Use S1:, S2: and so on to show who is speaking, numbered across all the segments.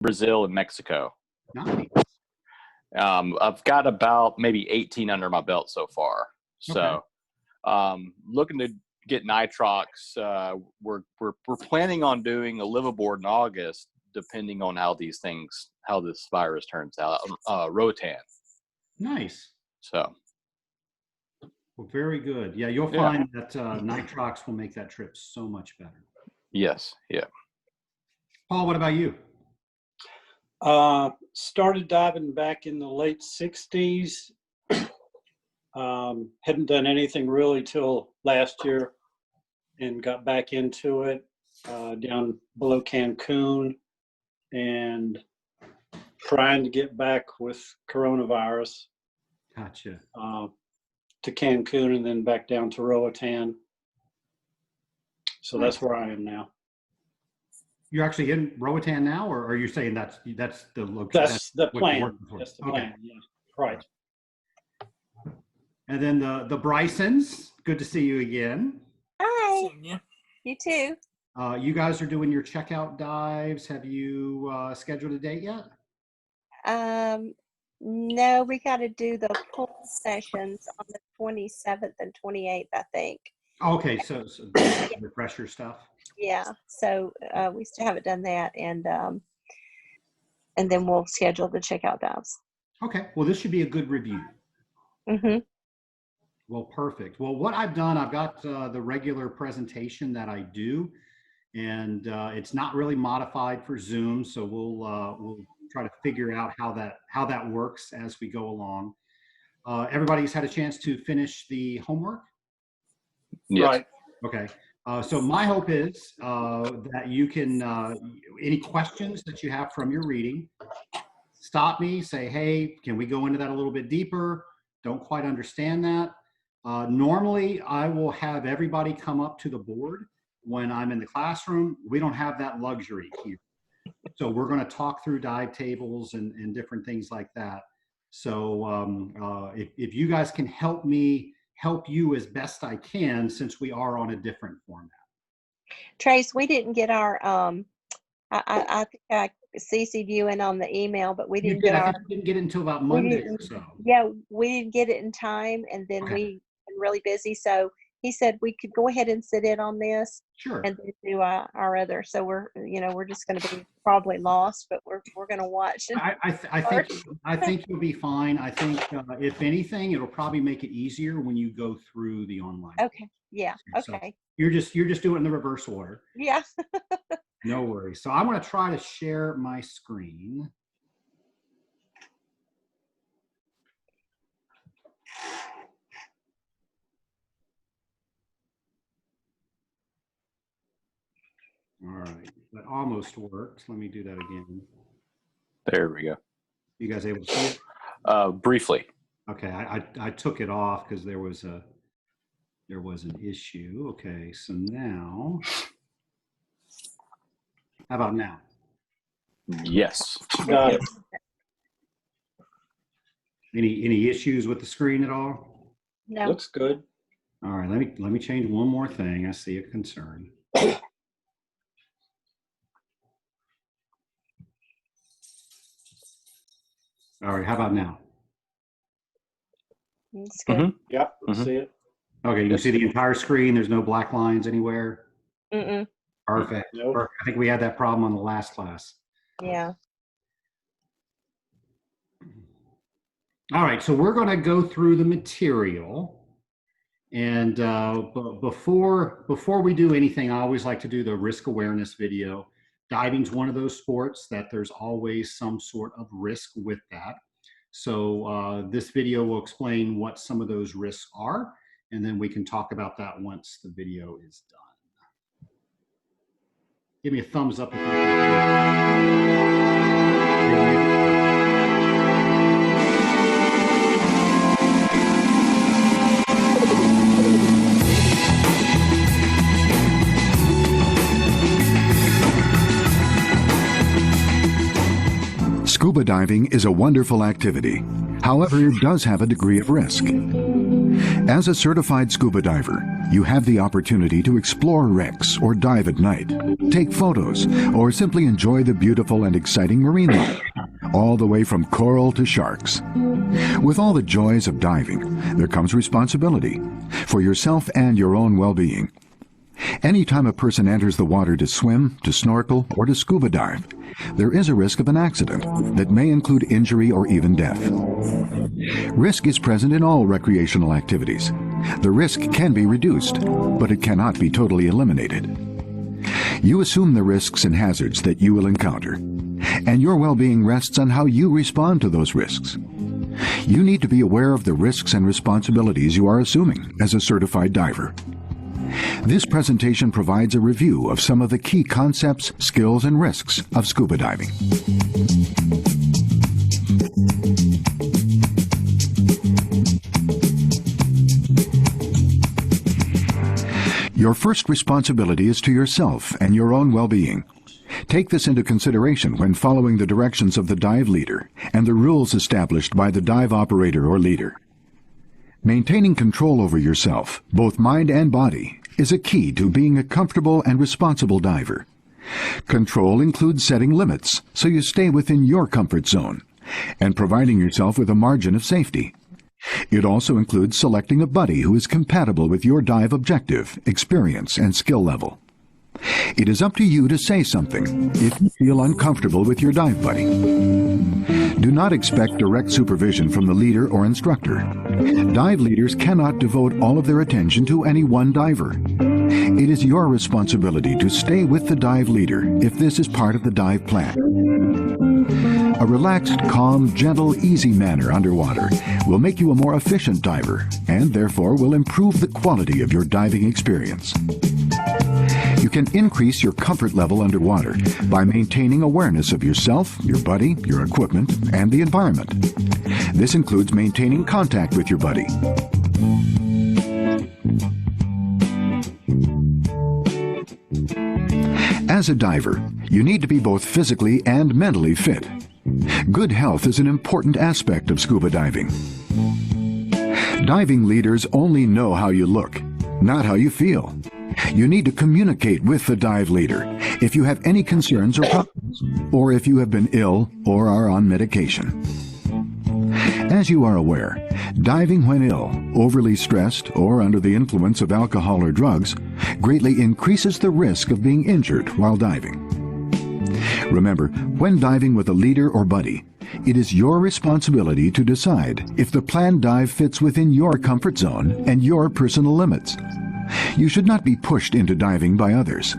S1: Brazil, and Mexico.
S2: Nice.
S1: I've got about maybe 18 under my belt so far. So, looking to get Nitrox. We're planning on doing a liveaboard in August, depending on how this virus turns out. Rotan.
S2: Nice.
S1: So.
S2: Well, very good. Yeah, you'll find that Nitrox will make that trip so much better.
S1: Yes. Yeah.
S2: Paul, what about you?
S3: Started diving back in the late 60s. Hadn't done anything really till last year and got back into it down below Cancun and trying to get back with coronavirus.
S2: Gotcha.
S3: To Cancun and then back down to Roatan. So that's where I am now.
S2: You're actually in Roatan now, or are you saying that's the location?
S3: That's the plan. That's the plan. Yeah. Right.
S2: And then the Brysons. Good to see you again.
S4: Hi. You too.
S2: You guys are doing your checkout dives. Have you scheduled a date yet?
S4: No, we got to do the pool sessions on the 27th and 28th, I think.
S2: Okay, so refresher stuff.
S4: Yeah, so we still haven't done that, and then we'll schedule the checkout dives.
S2: Okay, well, this should be a good review.
S4: Mm-hmm.
S2: Well, perfect. Well, what I've done, I've got the regular presentation that I do, and it's not really modified for Zoom, so we'll try to figure out how that works as we go along. Everybody's had a chance to finish the homework?
S1: Yes.
S3: Right.
S2: Okay. So my hope is that you can, any questions that you have from your reading, stop me, say, hey, can we go into that a little bit deeper? Don't quite understand that. Normally, I will have everybody come up to the board when I'm in the classroom. We don't have that luxury here. So we're going to talk through dive tables and different things like that. So if you guys can help me help you as best I can, since we are on a different format.
S4: Trace, we didn't get our, I think I CC'd you in on the email, but we didn't get
S2: I think we didn't get it until about Monday or so.
S4: Yeah, we didn't get it in time, and then we been really busy. So he said we could go ahead and sit in on this,
S2: sure, and
S4: then do our other. So we're just going to be probably lost, but we're going to watch.
S2: I think you'll be fine. I think if anything, it'll probably make it easier when you go through the online.
S4: Okay. Yeah. Okay.
S2: So you're just doing it in the reverse order.
S4: Yeah.
S2: No worries. So I'm going to try to share my screen. All right, that almost worked. Let me do that again.
S1: There we go.
S2: You guys able to see it?
S1: Briefly.
S2: Okay, I took it off because there was an issue. Okay, so now, how about now?
S1: Yes.
S3: Got it.
S2: Any issues with the screen at all?
S4: No.
S3: Looks good.
S2: All right, let me change one more thing. I see a concern. All right, how about now?
S4: It's good.
S1: Mm-hmm.
S3: Yep, see it.
S2: Okay, you can see the entire screen. There's no black lines anywhere.
S4: Mm-mm.
S2: Perfect.
S3: Nope.
S2: Perfect. I think we had that problem on the last class.
S4: Yeah.
S2: All right, so we're going to go through the material. And before we do anything, I always like to do the risk awareness video. Diving's one of those sports that there's always some sort of risk with that. So this video will explain what some of those risks are, and then we can talk about that once the video is done. Give me a thumbs up if you can.
S5: Scuba diving is a wonderful activity. However, it does have a degree of risk. As a certified scuba diver, you have the opportunity to explore wrecks or dive at night, take photos, or simply enjoy the beautiful and exciting marine life, all the way from coral to sharks. With all the joys of diving, there comes responsibility for yourself and your own well-being. Anytime a person enters the water to swim, to snorkel, or to scuba dive, there is a risk of an accident that may include injury or even death. Risk is present in all recreational activities. The risk can be reduced, but it cannot be totally eliminated. You assume the risks and hazards that you will encounter, and your well-being rests on how you respond to those risks. You need to be aware of the risks and responsibilities you are assuming as a certified diver. This presentation provides a review of some of the key concepts, skills, and risks of scuba diving. Your first responsibility is to yourself and your own well-being. Take this into consideration when following the directions of the dive leader and the rules established by the dive operator or leader. Maintaining control over yourself, both mind and body, is a key to being a comfortable and responsible diver. Control includes setting limits so you stay within your comfort zone and providing yourself with a margin of safety. It also includes selecting a buddy who is compatible with your dive objective, experience, and skill level. It is up to you to say something if you feel uncomfortable with your dive buddy. Do not expect direct supervision from the leader or instructor. Dive leaders cannot devote all of their attention to any one diver. It is your responsibility to stay with the dive leader if this is part of the dive plan. A relaxed, calm, gentle, easy manner underwater will make you a more efficient diver and therefore will improve the quality of your diving experience. You can increase your comfort level underwater by maintaining awareness of yourself, your buddy, your equipment, and the environment. This includes maintaining contact with your buddy. As a diver, you need to be both physically and mentally fit. Good health is an important aspect of scuba diving. Diving leaders only know how you look, not how you feel. You need to communicate with the dive leader if you have any concerns or problems, or if you have been ill or are on medication. As you are aware, diving when ill, overly stressed, or under the influence of alcohol or drugs greatly increases the risk of being injured while diving. Remember, when diving with a leader or buddy, it is your responsibility to decide if the planned dive fits within your comfort zone and your personal limits. You should not be pushed into diving by others.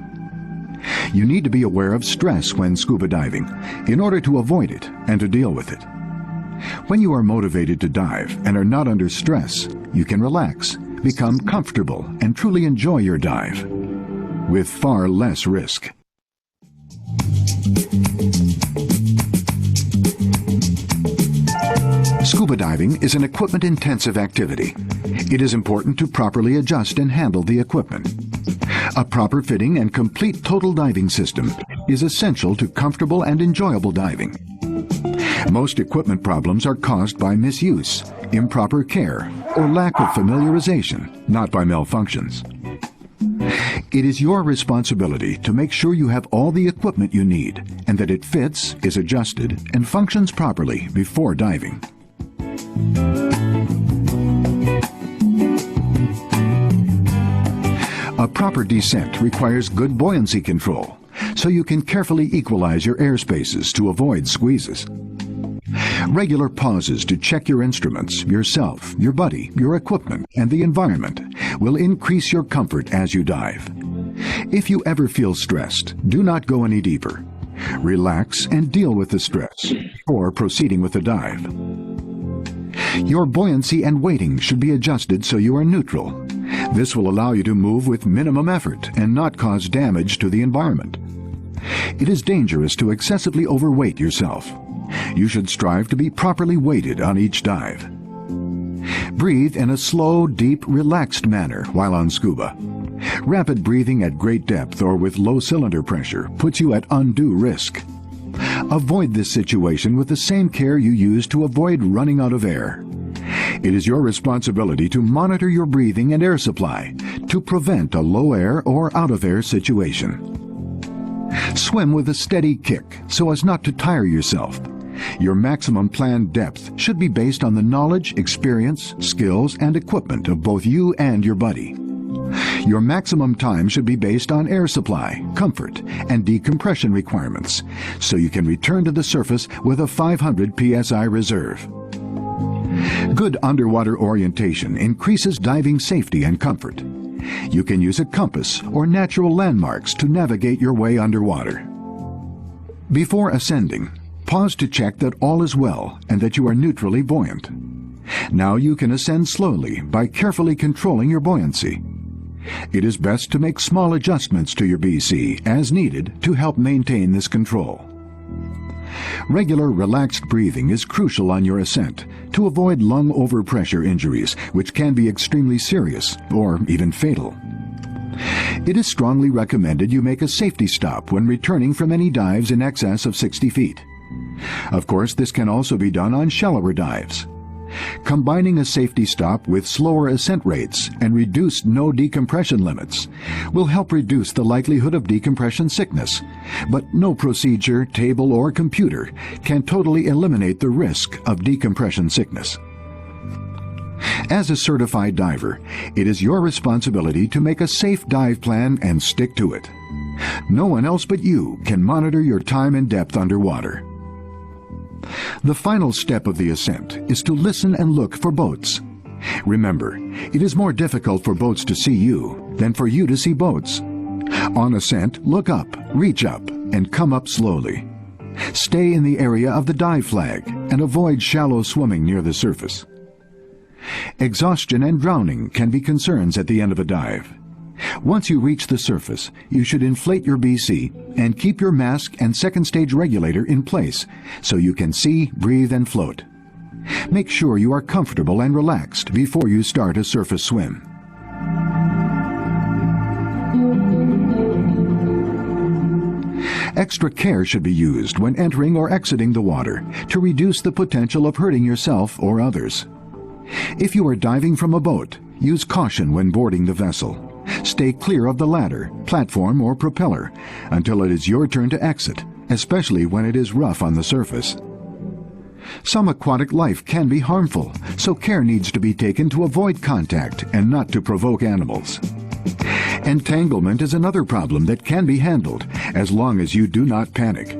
S5: You need to be aware of stress when scuba diving in order to avoid it and to deal with it. When you are motivated to dive and are not under stress, you can relax, become comfortable, and truly enjoy your dive with far less risk. Scuba diving is an equipment-intensive activity. It is important to properly adjust and handle the equipment. A proper fitting and complete total diving system is essential to comfortable and enjoyable diving. Most equipment problems are caused by misuse, improper care, or lack of familiarization, not by malfunctions. It is your responsibility to make sure you have all the equipment you need and that it fits, is adjusted, and functions properly before diving. A proper descent requires good buoyancy control, so you can carefully equalize your airspaces to avoid squeezes. Regular pauses to check your instruments, yourself, your buddy, your equipment, and the environment will increase your comfort as you dive. If you ever feel stressed, do not go any deeper. Relax and deal with the stress before proceeding with the dive. Your buoyancy and weighting should be adjusted so you are neutral. This will allow you to move with minimum effort and not cause damage to the environment. It is dangerous to excessively overweight yourself. You should strive to be properly weighted on each dive. Breathe in a slow, deep, relaxed manner while on scuba. Rapid breathing at great depth or with low cylinder pressure puts you at undue risk. Avoid this situation with the same care you use to avoid running out of air. It is your responsibility to monitor your breathing and air supply to prevent a low air or out of air situation. Swim with a steady kick so as not to tire yourself. Your maximum planned depth should be based on the knowledge, experience, skills, and equipment of both you and your buddy. Your maximum time should be based on air supply, comfort, and decompression requirements, so you can return to the surface with a 500 psi reserve. Good underwater orientation increases diving safety and comfort. You can use a compass or natural landmarks to navigate your way underwater. Before ascending, pause to check that all is well and that you are neutrally buoyant. Now you can ascend slowly by carefully controlling your buoyancy. It is best to make small adjustments to your BC as needed to help maintain this control. Regular relaxed breathing is crucial on your ascent to avoid lung overpressure injuries, which can be extremely serious or even fatal. It is strongly recommended you make a safety stop when returning from any dives in excess of 60 feet. Of course, this can also be done on shallower dives. Combining a safety stop with slower ascent rates and reduced no decompression limits will help reduce the likelihood of decompression sickness, but no procedure, table, or computer can totally eliminate the risk of decompression sickness. As a certified diver, it is your responsibility to make a safe dive plan and stick to it. No one else but you can monitor your time and depth underwater. The final step of the ascent is to listen and look for boats. Remember, it is more difficult for boats to see you than for you to see boats. On ascent, look up, reach up, and come up slowly. Stay in the area of the dive flag and avoid shallow swimming near the surface. Exhaustion and drowning can be concerns at the end of a dive. Once you reach the surface, you should inflate your BC and keep your mask and second stage regulator in place so you can see, breathe, and float. Make sure you are comfortable and relaxed before you start a surface swim. Extra care should be used when entering or exiting the water to reduce the potential of hurting yourself or others. If you are diving from a boat, use caution when boarding the vessel. Stay clear of the ladder, platform, or propeller until it is your turn to exit, especially when it is rough on the surface. Some aquatic life can be harmful, so care needs to be taken to avoid contact and not to provoke animals. Entanglement is another problem that can be handled as long as you do not panic.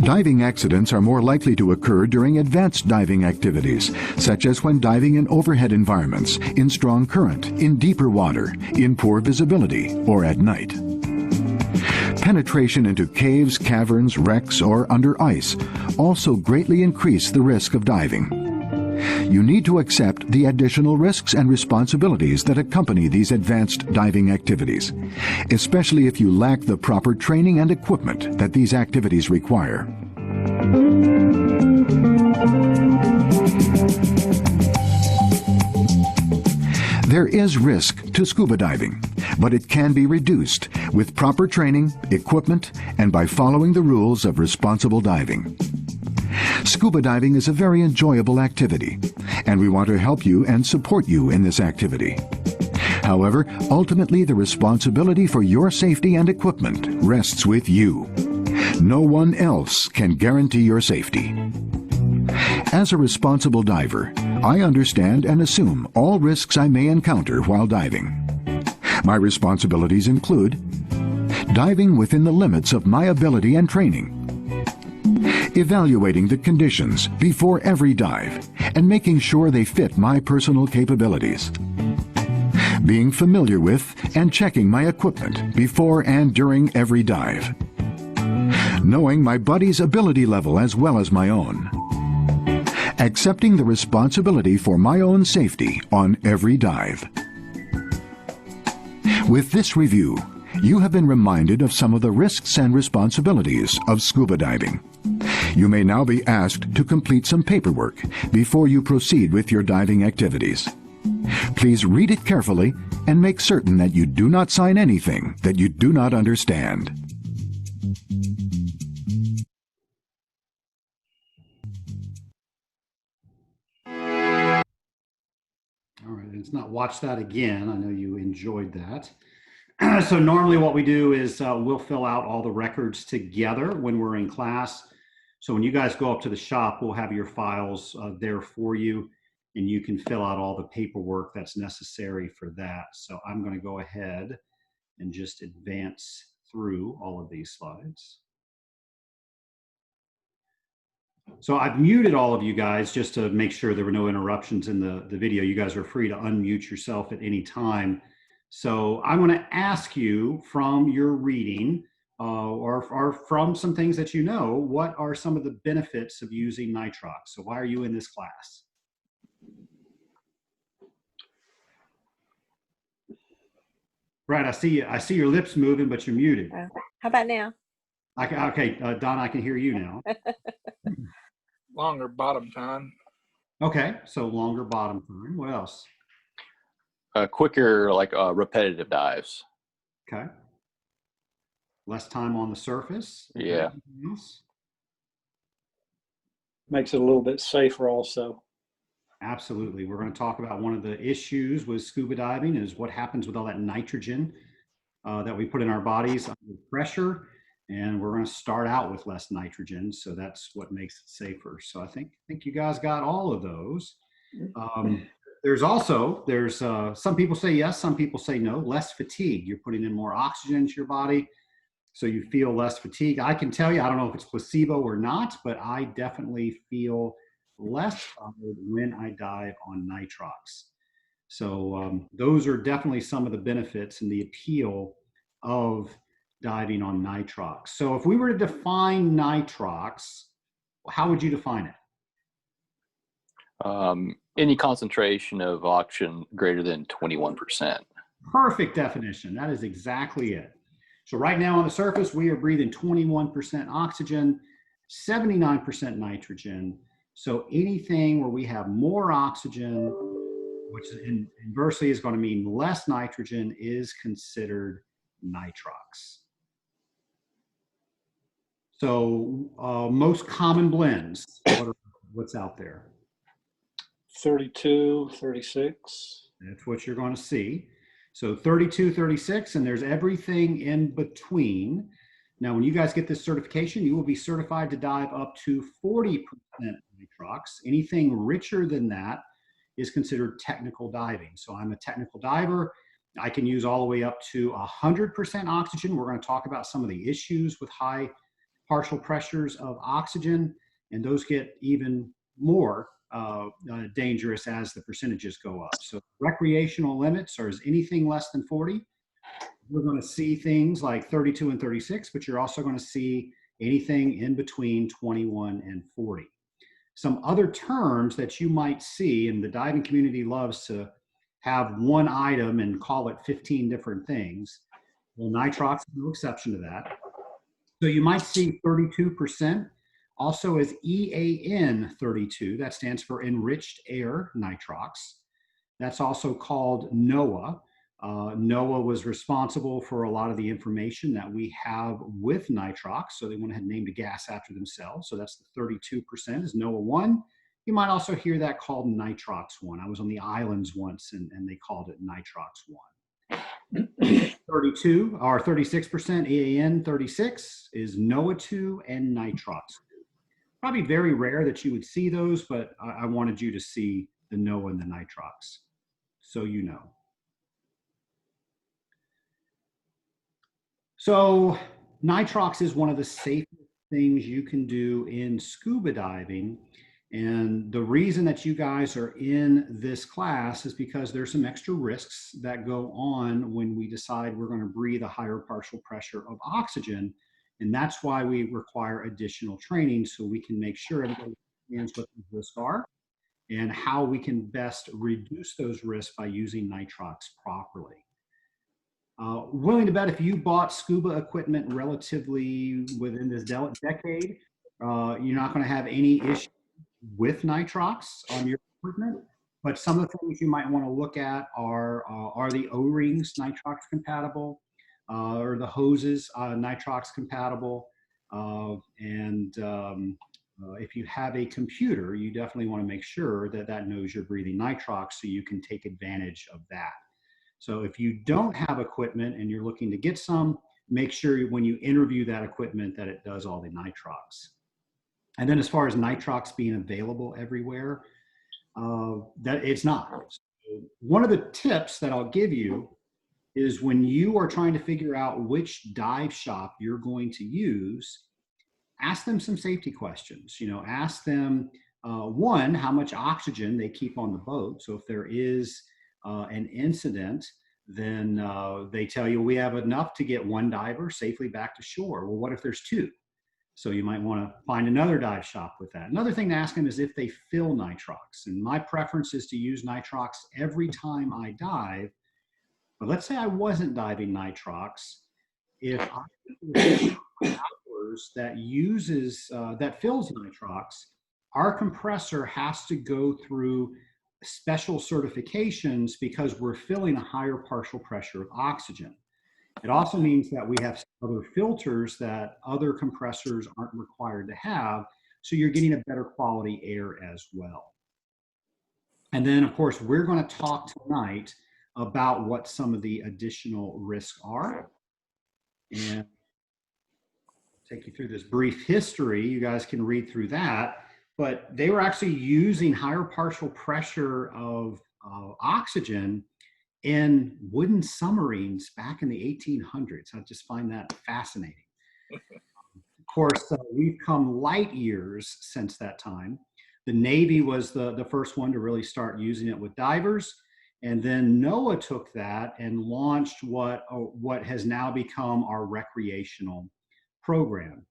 S5: Diving accidents are more likely to occur during advanced diving activities, such as when diving in overhead environments, in strong current, in deeper water, in poor visibility, or at night. Penetration into caves, caverns, wrecks, or under ice also greatly increase the risk of diving. You need to accept the additional risks and responsibilities that accompany these advanced diving activities, especially if you lack the proper training and equipment that these activities require. There is risk to scuba diving, but it can be reduced with proper training, equipment, and by following the rules of responsible diving. Scuba diving is a very enjoyable activity, and we want to help you and support you in this activity. However, ultimately the responsibility for your safety and equipment rests with you. No one else can guarantee your safety. As a responsible diver, I understand and assume all risks I may encounter while diving. My responsibilities include diving within the limits of my ability and training, evaluating the conditions before every dive and making sure they fit my personal capabilities, being familiar with and checking my equipment before and during every dive, knowing my buddy's ability level as well as my own, accepting the responsibility for my own safety on every dive. With this review, you have been reminded of some of the risks and responsibilities of scuba diving. You may now be asked to complete some paperwork before you proceed with your diving activities. Please read it carefully and make certain that you do not sign anything that you do not understand.
S2: Let's not watch that again. I know you enjoyed that. So normally what we do is we'll fill out all the records together when we're in class. So when you guys go up to the shop, we'll have your files there for you, and you can fill out all the paperwork that's necessary for that. So I'm going to go ahead and just advance through all of these slides. So I've muted all of you guys just to make sure there were no interruptions in the video. You guys are free to unmute yourself at any time. So I'm going to ask you from your reading or from some things that you know, what are some of the benefits of using Nitrox? So why are you in this class? Right, I see your lips moving, but you're muted.
S4: How about now?
S2: Okay, Don, I can hear you now.
S6: Longer bottom time.
S2: Okay, so longer bottom time. What else?
S1: Quicker, like repetitive dives.
S2: Okay. Less time on the surface. Okay.
S1: Yeah.
S2: Anything else?
S3: Makes it a little bit safer also.
S2: Absolutely. We're going to talk about one of the issues with scuba diving is what happens with all that nitrogen that we put in our bodies under pressure. And we're going to start out with less nitrogen. So that's what makes it safer. So I think you guys got all of those. There's some people say yes, some people say no, less fatigue. You're putting in more oxygen into your body, so you feel less fatigue. I can tell you, I don't know if it's placebo or not, but I definitely feel less tired when I dive on Nitrox. So those are definitely some of the benefits and the appeal of diving on Nitrox. So if we were to define Nitrox, how would you define it?
S1: Any concentration of oxygen greater than 21%.
S2: Perfect definition. That is exactly it. So right now on the surface, we are breathing 21% oxygen, 79% nitrogen. So anything where we have more oxygen, which inversely is going to mean less nitrogen, is considered Nitrox. So most common blends, what's out there?
S3: 32, 36.
S2: That's what you're going to see. So 32, 36, and there's everything in between. Now, when you guys get this certification, you will be certified to dive up to 40% Nitrox. Anything richer than that is considered technical diving. So I'm a technical diver. I can use all the way up to 100% oxygen. We're going to talk about some of the issues with high partial pressures of oxygen, and those get even more dangerous as the percentages go up. So recreational limits are anything less than 40. We're going to see things like 32 and 36, but you're also going to see anything in between 21 and 40. Some other terms that you might see, and the diving community loves to have one item and call it 15 different things. Well, Nitrox is no exception to that. So you might see 32%. Also as EAN 32, that stands for enriched air nitrox. That's also called NOAA. NOAA was responsible for a lot of the information that we have with nitrox, so they went ahead and named a gas after themselves. So that's the 32% is NOAA 1. You might also hear that called Nitrox 1. I was on the islands once and they called it Nitrox 1. 32 or 36% EAN 36 is NOAA 2 and Nitrox 2. Probably very rare that you would see those, but I wanted you to see the NOAA and the Nitrox, so you know. So Nitrox is one of the safest things you can do in scuba diving. And the reason that you guys are in this class is because there's some extra risks that go on when we decide we're going to breathe a higher partial pressure of oxygen. And that's why we require additional training, so we can make sure everybody understands what these risks are and how we can best reduce those risks by using Nitrox properly. Willing to bet if you bought scuba equipment relatively within this decade, you're not going to have any issue with Nitrox on your equipment. But some of the things you might want to look at are the O-rings Nitrox compatible? Or the hoses Nitrox compatible? And if you have a computer, you definitely want to make sure that that knows you're breathing nitrox so you can take advantage of that. So if you don't have equipment and you're looking to get some, make sure when you interview that equipment that it does all the nitrox. And then as far as nitrox being available everywhere, that it's not. So one of the tips that I'll give you is when you are trying to figure out which dive shop you're going to use, ask them some safety questions. You know, ask them, one, how much oxygen they keep on the boat. So if there is an incident, then they tell you we have enough to get one diver safely back to shore. Well, what if there's two? So you might want to find another dive shop with that. Another thing to ask them is if they fill nitrox. And my preference is to use nitrox every time I dive. But let's say I wasn't diving nitrox. If I that uses that fills nitrox, our compressor has to go through special certifications because we're filling a higher partial pressure of oxygen. It also means that we have other filters that other compressors aren't required to have, so you're getting a better quality air as well. And then, of course, we're going to talk tonight about what some of the additional risks are. And take you through this brief history. You guys can read through that. But they were actually using higher partial pressure of oxygen in wooden submarines back in the 1800s. I just find that fascinating. Of course, we've come light years since that time. The Navy was the first one to really start using it with divers. And then NOAA took that and launched what has now become our recreational program.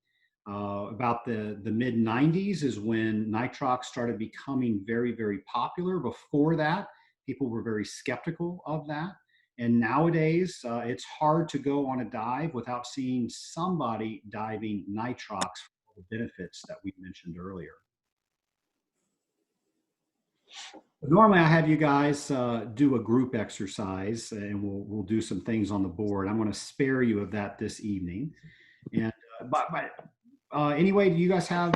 S2: About the mid 90s is when nitrox started becoming very, very popular. Before that, people were very skeptical of that. And nowadays, it's hard to go on a dive without seeing somebody diving nitrox for the benefits that we mentioned earlier. Normally, I have you guys do a group exercise, and we'll do some things on the board. I'm going to spare you of that this evening. And anyway, do you guys have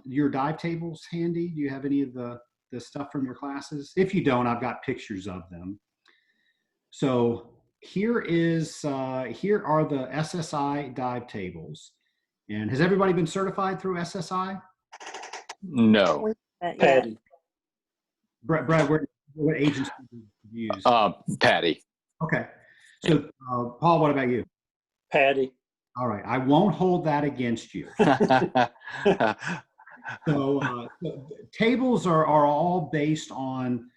S2: your dive tables handy? Do you have any of the stuff from your classes? If you don't, I've got pictures of them. So here are the SSI dive tables. And has everybody been certified through SSI?
S1: No.
S4: Yeah.
S3: Patty.
S2: Brad, what agency do you use?
S1: Patty.
S2: Okay. So Paul, what about you?
S3: Patty.
S2: All right. I won't hold that against you. So tables are all based on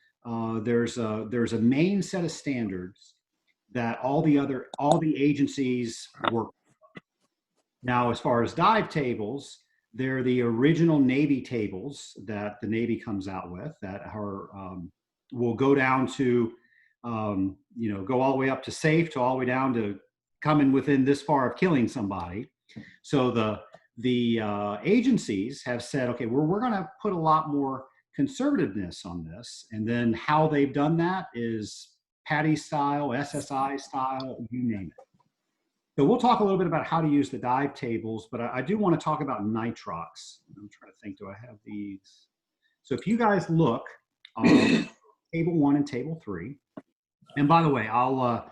S2: there's a main set of standards that all the agencies work. Now, as far as dive tables, they're the original Navy tables that the Navy comes out with that are will go down to go all the way up to safe to all the way down to coming within this far of killing somebody. So the agencies have said, okay, we're going to put a lot more conservativeness on this. And then how they've done that is Patty style, SSI style, you name it. So we'll talk a little bit about how to use the dive tables, but I do want to talk about nitrox. I'm trying to think, do I have these? So if you guys look on table 1 and table 3, and by the way, I'll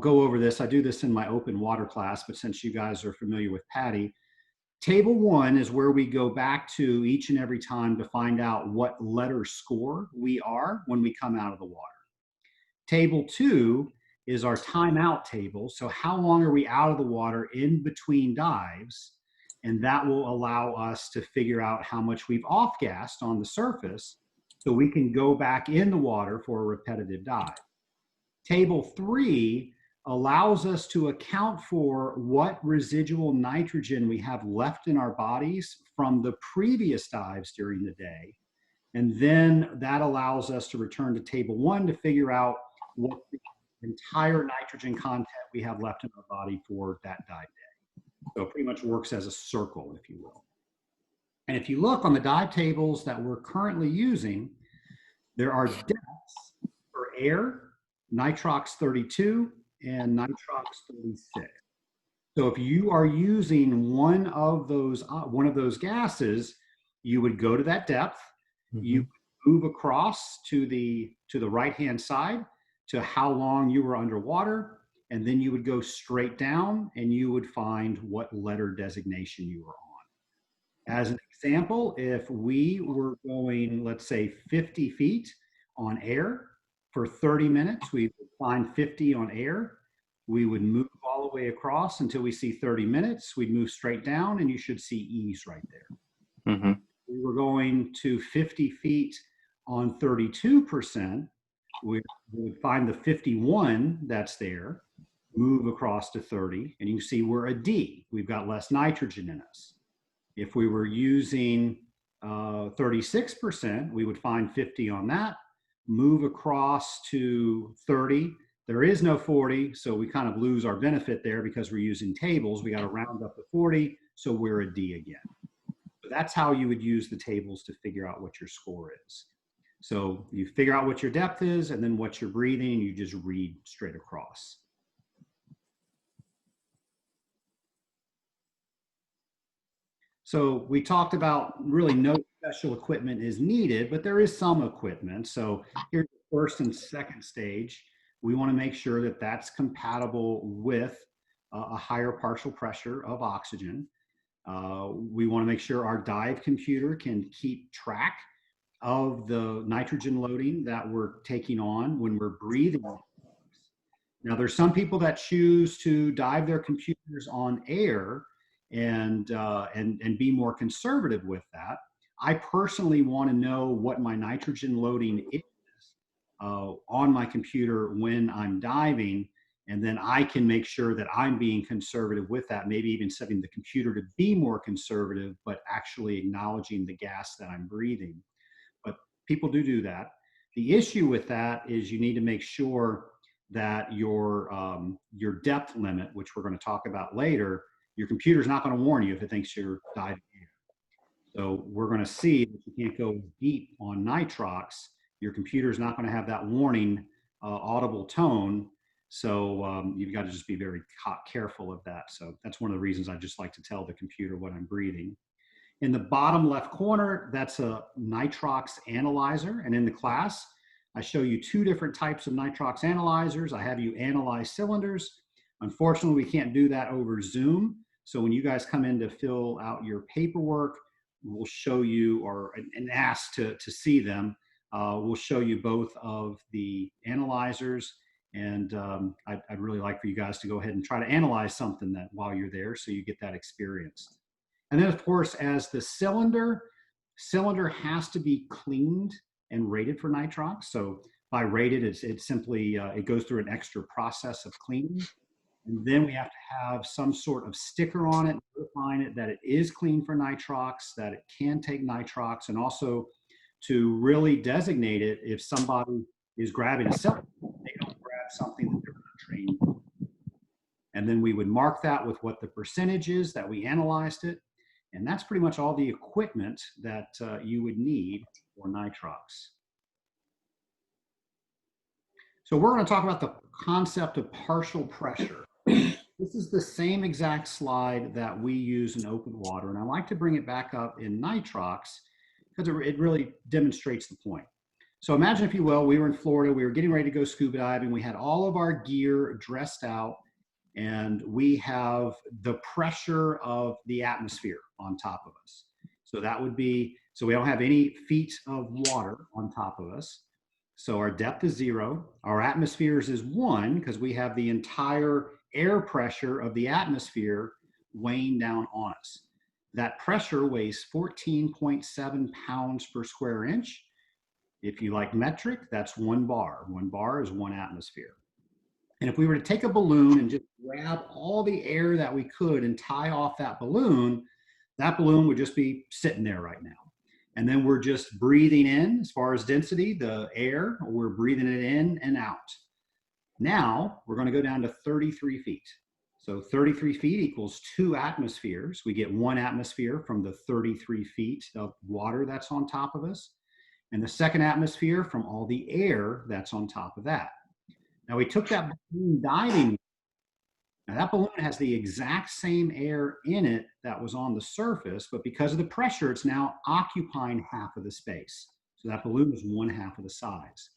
S2: go over this. I do this in my open water class, but since you guys are familiar with Patty, table 1 is where we go back to each and every time to find out what letter score we are when we come out of the water. Table 2 is our timeout table. So how long are we out of the water in between dives? And that will allow us to figure out how much we've off-gassed on the surface so we can go back in the water for a repetitive dive. Table 3 allows us to account for what residual nitrogen we have left in our bodies from the previous dives during the day. And then that allows us to return to table 1 to figure out what the entire nitrogen content we have left in our body for that dive day. So it pretty much works as a circle, if you will. And if you look on the dive tables that we're currently using, there are depths for air, nitrox 32 and nitrox 36. So if you are using one of those gases, you would go to that depth, you move across to the right-hand side to how long you were underwater, and then you would go straight down and you would find what letter designation you were on. As an example, if we were going, let's say 50 feet on air for 30 minutes, we would find 50 on air. We would move all the way across until we see 30 minutes. We'd move straight down and you should see ease right there.
S1: Mm-hmm.
S2: We were going to 50 feet on 32%. We would find the 51 that's there, move across to 30, and you see we're a D. We've got less nitrogen in us. If we were using 36%, we would find 50 on that, move across to 30. There is no 40, so we kind of lose our benefit there because we're using tables. We got to round up to 40, so we're a D again. So that's how you would use the tables to figure out what your score is. So you figure out what your depth is and then what you're breathing, and you just read straight across. So we talked about really no special equipment is needed, but there is some equipment. So here's the first and second stage. We want to make sure that that's compatible with a higher partial pressure of oxygen. We want to make sure our dive computer can keep track of the nitrogen loading that we're taking on when we're breathing. Now, there's some people that choose to dive their computers on air and be more conservative with that. I personally want to know what my nitrogen loading is on my computer when I'm diving, and then I can make sure that I'm being conservative with that, maybe even setting the computer to be more conservative, but actually acknowledging the gas that I'm breathing. But people do that. The issue with that is you need to make sure that your depth limit, which we're going to talk about later, your computer's not going to warn you if it thinks you're diving in. So we're going to see that you can't go deep on nitrox. Your computer's not going to have that warning audible tone. So you've got to just be very careful of that. So that's one of the reasons I just like to tell the computer what I'm breathing. In the bottom left corner, that's a nitrox analyzer. And in the class, I show you two different types of nitrox analyzers. I have you analyze cylinders. Unfortunately, we can't do that over Zoom. So when you guys come in to fill out your paperwork, we'll show you, and ask to see them, we'll show you both of the analyzers. And I'd really like for you guys to go ahead and try to analyze something that while you're there so you get that experience. And then, of course, as the cylinder has to be cleaned and rated for nitrox. So by rated, it's simply, it goes through an extra process of cleaning. And then we have to have some sort of sticker on it, notifying it that it is clean for nitrox, that it can take nitrox, and also to really designate it if somebody is grabbing a cylinder, they don't grab something that they're not trained on. And then we would mark that with what the percentage is that we analyzed it. And that's pretty much all the equipment that you would need for nitrox. So we're going to talk about the concept of partial pressure. This is the same exact slide that we use in open water, and I like to bring it back up in nitrox because it really demonstrates the point. So imagine, if you will, we were in Florida, we were getting ready to go scuba diving, we had all of our gear dressed out, and we have the pressure of the atmosphere on top of us. So that would be, so we don't have any feet of water on top of us. So our depth is 0. Our atmospheres is 1 because we have the entire air pressure of the atmosphere weighing down on us. That pressure weighs 14.7 pounds per square inch. If you like metric, that's 1 bar. 1 bar is 1 atmosphere. And if we were to take a balloon and just grab all the air that we could and tie off that balloon would just be sitting there right now. And then we're just breathing in, as far as density, the air, we're breathing it in and out. Now we're going to go down to 33 feet. So 33 feet equals 2 atmospheres. We get 1 atmosphere from the 33 feet of water that's on top of us, and the second atmosphere from all the air that's on top of that. Now we took that balloon diving. Now that balloon has the exact same air in it that was on the surface, but because of the pressure, it's now occupying half of the space. So that balloon is 1/2 of the size.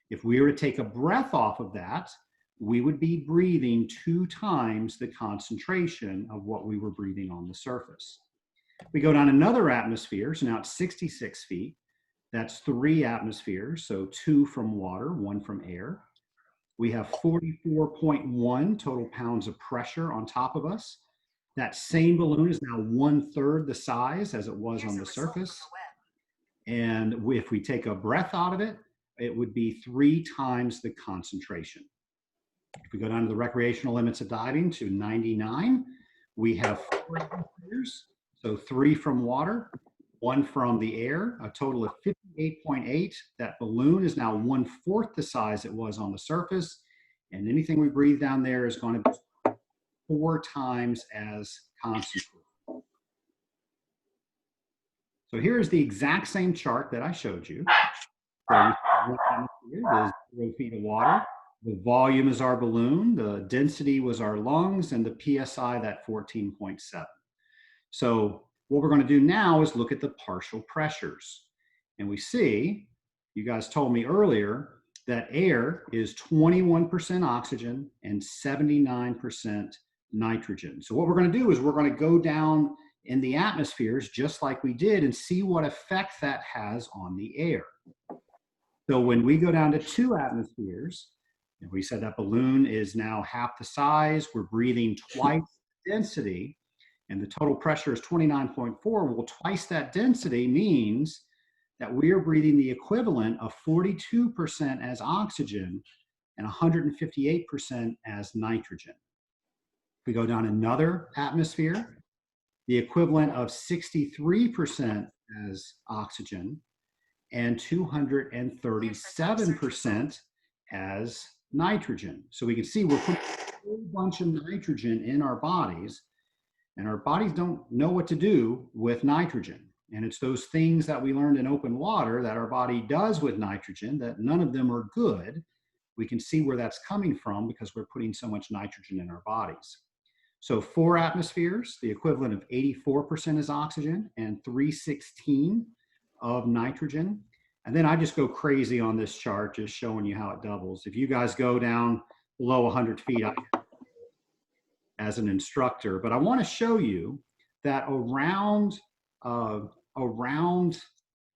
S2: If we were to take a breath off of that, we would be breathing 2 times the concentration of what we were breathing on the surface. We go down another atmosphere, so now it's 66 feet. That's 3 atmospheres, so 2 from water, 1 from air. We have 44.1 total pounds of pressure on top of us. That same balloon is now 1/3 the size as it was on the surface. And if we take a breath out of it, it would be 3 times the concentration. If we go down to the recreational limits of diving to 99, we have 4 atmospheres, so 3 from water, 1 from the air, a total of 58.8. That balloon is now 1/4 the size it was on the surface, and anything we breathe down there is going to be 4 times as concentrated. So here's the exact same chart that I showed you. So there's 0 feet of water. The volume is our balloon, the density was our lungs, and the PSI, that 14.7. So what we're going to do now is look at the partial pressures. And we see, you guys told me earlier, that air is 21% oxygen and 79% nitrogen. So what we're going to do is we're going to go down in the atmospheres just like we did and see what effect that has on the air. So when we go down to 2 atmospheres, and we said that balloon is now half the size, we're breathing twice the density, and the total pressure is 29.4. Well, twice that density means that we are breathing the equivalent of 42% as oxygen and 158% as nitrogen. If we go down another atmosphere, the equivalent of 63% as oxygen and 237% as nitrogen. So we can see we're putting a whole bunch of nitrogen in our bodies, and our bodies don't know what to do with nitrogen. And it's those things that we learned in open water that our body does with nitrogen, that none of them are good. We can see where that's coming from because we're putting so much nitrogen in our bodies. So 4 atmospheres, the equivalent of 84% is oxygen and 316 of nitrogen. And then I just go crazy on this chart, just showing you how it doubles. If you guys go down below 100 feet as an instructor, but I want to show you that around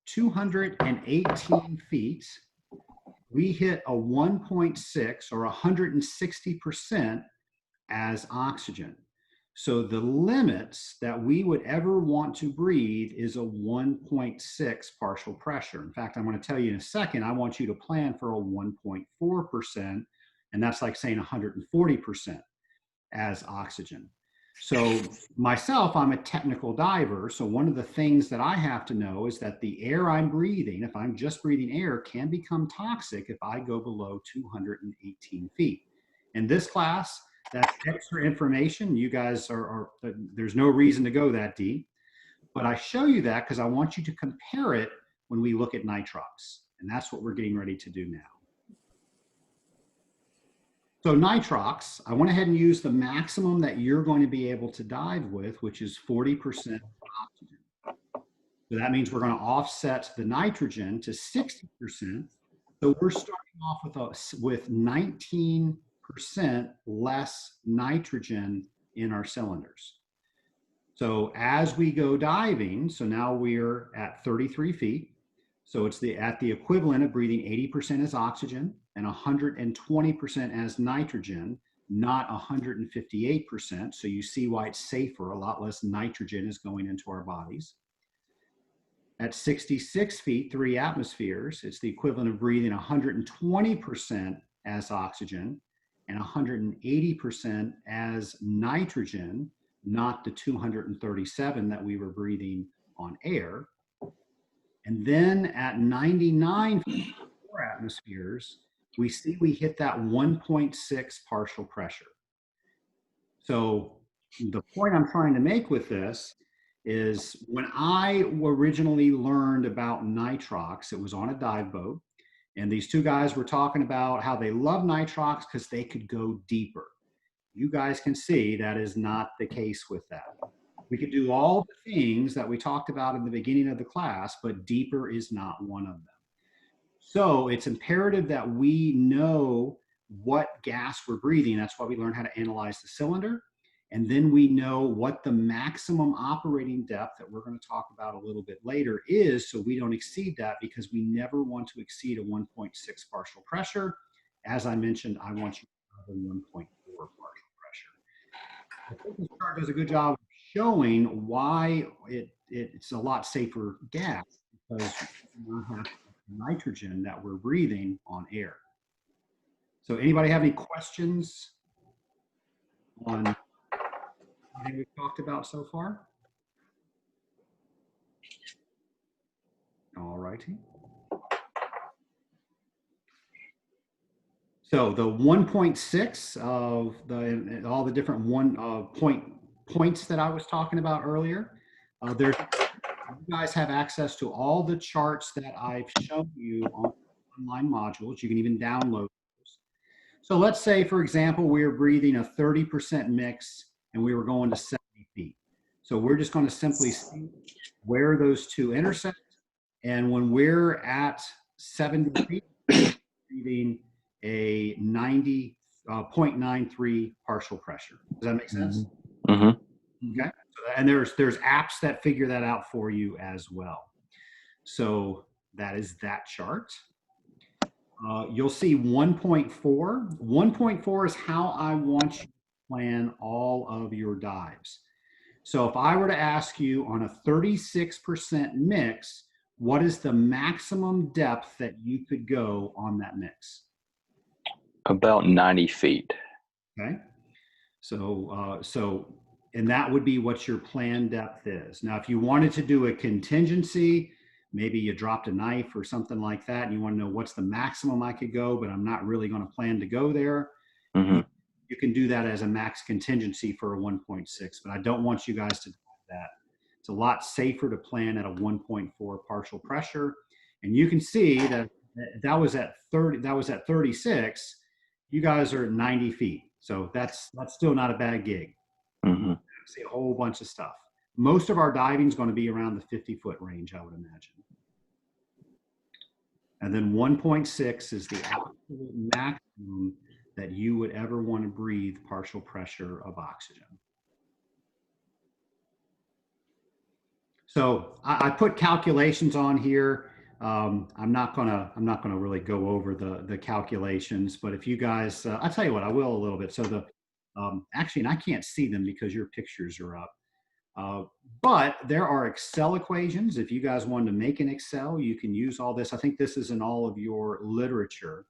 S2: 218 feet, we hit a 1.6 or 160% as oxygen. So the limits that we would ever want to breathe is a 1.6 partial pressure. In fact, I'm going to tell you in a second, I want you to plan for a 1.4%, and that's like saying 140% as oxygen. So myself, I'm a technical diver. So one of the things that I have to know is that the air I'm breathing, if I'm just breathing air, can become toxic if I go below 218 feet. In this class, that's extra information. You guys there's no reason to go that deep, but I show you that because I want you to compare it when we look at nitrox, and that's what we're getting ready to do now. So nitrox, I went ahead and used the maximum that you're going to be able to dive with, which is 40% oxygen. So that means we're going to offset the nitrogen to 60%. So we're starting off with 19% less nitrogen in our cylinders. So as we go diving, so now we're at 33 feet. So it's at the equivalent of breathing 80% as oxygen and 120% as nitrogen, not 158%. So you see why it's safer. A lot less nitrogen is going into our bodies. At 66 feet, 3 atmospheres, it's the equivalent of breathing 120% as oxygen and 180% as nitrogen, not the 237 that we were breathing on air. And then at 99 feet, 4 atmospheres, we see we hit that 1.6 partial pressure. So the point I'm trying to make with this is when I originally learned about nitrox, it was on a dive boat. And these 2 guys were talking about how they love nitrox because they could go deeper. You guys can see that is not the case with that. We could do all the things that we talked about in the beginning of the class, but deeper is not one of them. So it's imperative that we know what gas we're breathing. That's why we learn how to analyze the cylinder. And then we know what the maximum operating depth that we're going to talk about a little bit later is, so we don't exceed that, because we never want to exceed a 1.6 partial pressure. As I mentioned, I want you to have a 1.4 partial pressure. I think this chart does a good job of showing why it's a lot safer gas, because we don't have nitrogen that we're breathing on air. So anybody have any questions on anything we've talked about so far? All righty. So the 1.6 of all the different points that I was talking about earlier, you guys have access to all the charts that I've shown you on online modules. You can even download those. So let's say, for example, we were breathing a 30% mix and we were going to 70 feet. So we're just going to simply see where those two intersect. And when we're at 70 feet, we're breathing a 0.93 partial pressure. Does that make sense?
S1: Mm-hmm.
S2: Okay. And there's apps that figure that out for you as well. So that is that chart. You'll see 1.4. 1.4 is how I want you to plan all of your dives. So if I were to ask you on a 36% mix, what is the maximum depth that you could go on that mix?
S1: About 90 feet.
S2: Okay. And that would be what your plan depth is. Now, if you wanted to do a contingency, maybe you dropped a knife or something like that, and you want to know what's the maximum I could go, but I'm not really going to plan to go there.
S1: Mm-hmm.
S2: You can do that as a max contingency for a 1.6, but I don't want you guys to do that. It's a lot safer to plan at a 1.4 partial pressure. And you can see that that was at 36. You guys are at 90 feet. So that's still not a bad gig.
S1: Mm-hmm.
S2: See a whole bunch of stuff. Most of our diving is going to be around the 50-foot range, I would imagine. And then 1.6 is the absolute maximum that you would ever want to breathe partial pressure of oxygen. So I put calculations on here. I'm not gonna really go over the calculations, but if you guys, I'll tell you what, I will a little bit. So actually, and I can't see them because your pictures are up. But there are Excel equations. If you guys wanted to make an Excel, you can use all this. I think this is in all of your literature.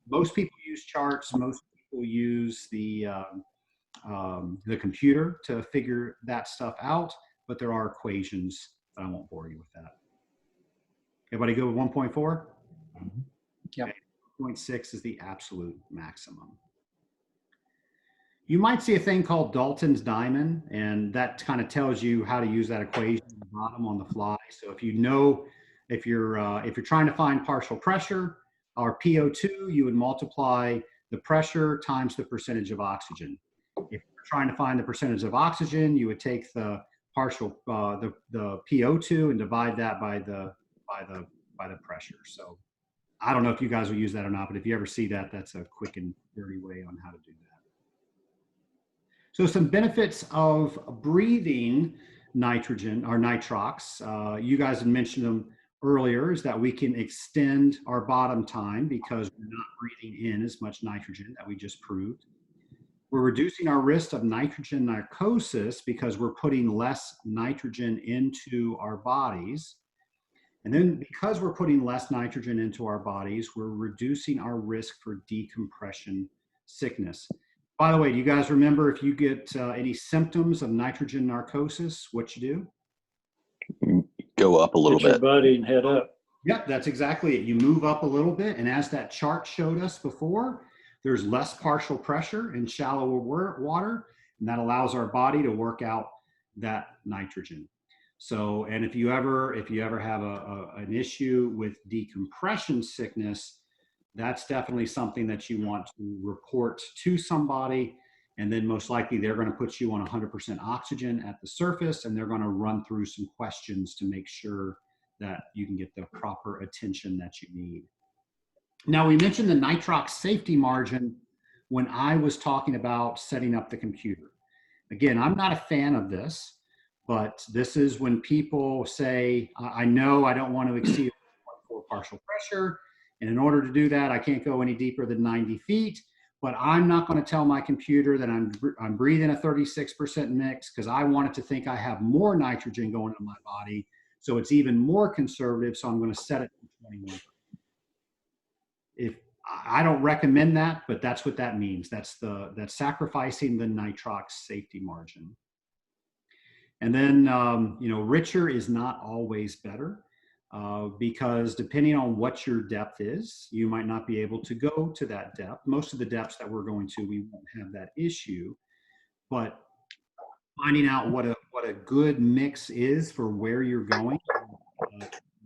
S2: Most people use charts. Most people use the computer to figure that stuff out. But there are equations. I won't bore you with that. Everybody go with 1.4?
S3: Mm-hmm. Yep.
S2: Okay. 0.6 is the absolute maximum. You might see a thing called Dalton's diamond, and that kind of tells you how to use that equation at the bottom on the fly. So if you know, if you're trying to find partial pressure or PO2, you would multiply the pressure times the percentage of oxygen. If you're trying to find the percentage of oxygen, you would take the partial the PO2 and divide that by the pressure. So I don't know if you guys will use that or not, but if you ever see that, that's a quick and dirty way on how to do that. So some benefits of breathing nitrogen or nitrox, you guys had mentioned them earlier, is that we can extend our bottom time because we're not breathing in as much nitrogen that we just proved. We're reducing our risk of nitrogen narcosis because we're putting less nitrogen into our bodies. And then because we're putting less nitrogen into our bodies, we're reducing our risk for decompression sickness. By the way, do you guys remember if you get any symptoms of nitrogen narcosis, what you do?
S1: Go up a little
S3: Get your
S1: bit.
S3: buddy and head up.
S2: Yep, that's exactly it. You move up a little bit, and as that chart showed us before, there's less partial pressure in shallower water, and that allows our body to work out that nitrogen. So, and if you ever have an issue with decompression sickness, that's definitely something that you want to report to somebody And then most likely they're going to put you on 100% oxygen at the surface, and they're going to run through some questions to make sure that you can get the proper attention that you need. Now, we mentioned the nitrox safety margin when I was talking about setting up the computer. Again, I'm not a fan of this, but this is when people say, I know I don't want to exceed 1.4 partial pressure, and in order to do that, I can't go any deeper than 90 feet, but I'm not going to tell my computer that I'm breathing a 36% mix because I want it to think I have more nitrogen going into my body, so it's even more conservative, so I'm going to set it to 21%. If I don't recommend that, but that's what that means. That's sacrificing the nitrox safety margin. And then, you know, richer is not always better because depending on what your depth is, you might not be able to go to that depth. Most of the depths that we're going to, we won't have that issue. But finding out what a good mix is for where you're going,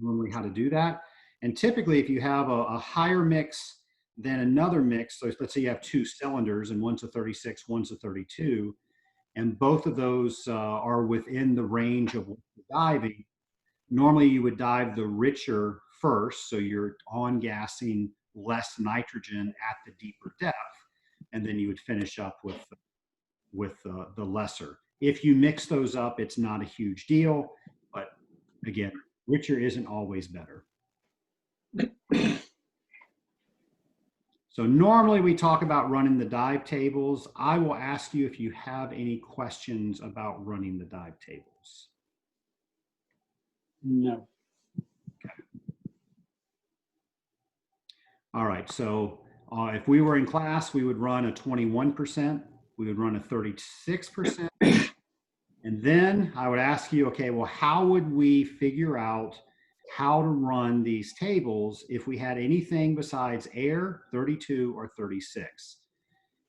S2: normally how to do that. And typically, if you have a higher mix than another mix, so let's say you have two cylinders and one's a 36, one's a 32, and both of those are within the range of diving, normally you would dive the richer first, so you're on-gassing less nitrogen at the deeper depth, and then you would finish up with the lesser. If you mix those up, it's not a huge deal, but again, richer isn't always better. So normally we talk about running the dive tables. I will ask you if you have any questions about running the dive tables.
S3: No.
S2: Okay. All right, so if we were in class, we would run a 21%, we would run a 36%, and then I would ask you, okay, well, how would we figure out how to run these tables if we had anything besides air, 32 or 36?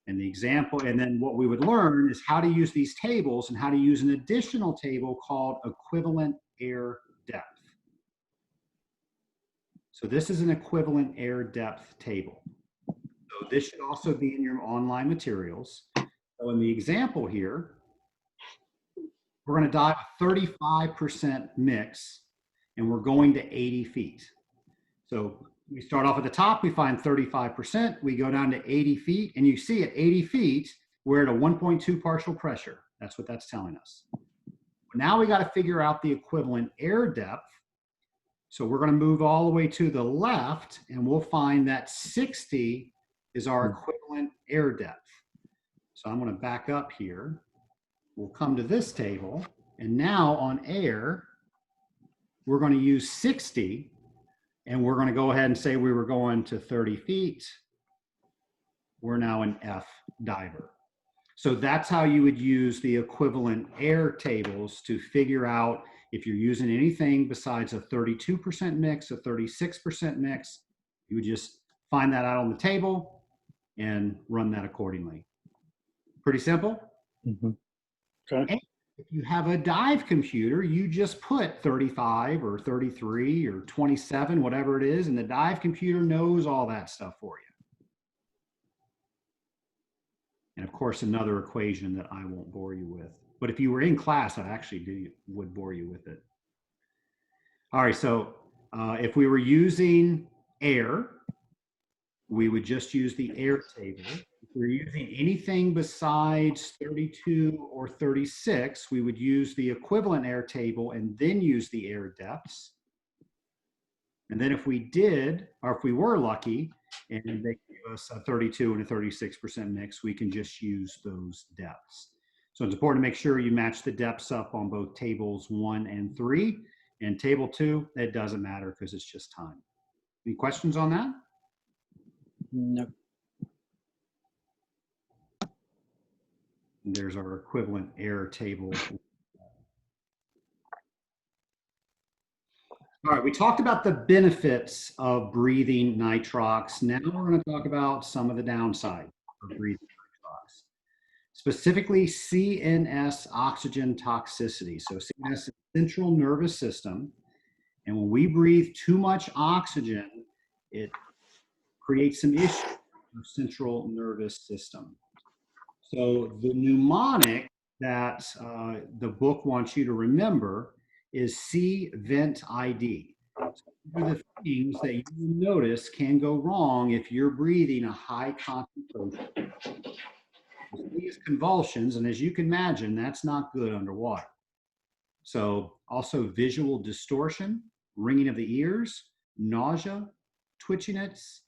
S2: And the example, and then what we would learn is how to use these tables and how to use an additional table called equivalent air depth. So this is an equivalent air depth table. So this should also be in your online materials. So in the example here, we're going to dive a 35% mix, and we're going to 80 feet. So we start off at the top, we find 35%, we go down to 80 feet, and you see at 80 feet, we're at a 1.2 partial pressure. That's what that's telling us. Now we got to figure out the equivalent air depth. So we're going to move all the way to the left, and we'll find that 60 is our equivalent air depth. So I'm going to back up here. We'll come to this table, and now on air, we're going to use 60, and we're going to go ahead and say we were going to 30 feet. We're now an F diver. So that's how you would use the equivalent air tables to figure out if you're using anything besides a 32% mix, a 36% mix. You would just find that out on the table and run that accordingly. Pretty simple.
S3: Mm-hmm. Okay.
S2: And if you have a dive computer, you just put 35 or 33 or 27, whatever it is, and the dive computer knows all that stuff for you. And of course, another equation that I won't bore you with. But if you were in class, I actually would bore you with it. All right, so if we were using air, we would just use the air table. If we're using anything besides 32 or 36, we would use the equivalent air table and then use the air depths. And then if we did, or if we were lucky, and they gave us a 32 and a 36% mix, we can just use those depths. So it's important to make sure you match the depths up on both tables 1 and 3. And table 2, it doesn't matter because it's just time. Any questions on that?
S3: No.
S2: And there's our equivalent air table. All right, we talked about the benefits of breathing nitrox. Now we're going to talk about some of the downside of breathing nitrox. Specifically, CNS oxygen toxicity. So CNS is central nervous system. And when we breathe too much oxygen, it creates some issues in our central nervous system. So the mnemonic that the book wants you to remember is C vent ID. So these are the things that you will notice can go wrong if you're breathing a high concentration. These convulsions, and as you can imagine, that's not good underwater. So also visual distortion, ringing of the ears, nausea, twitchiness,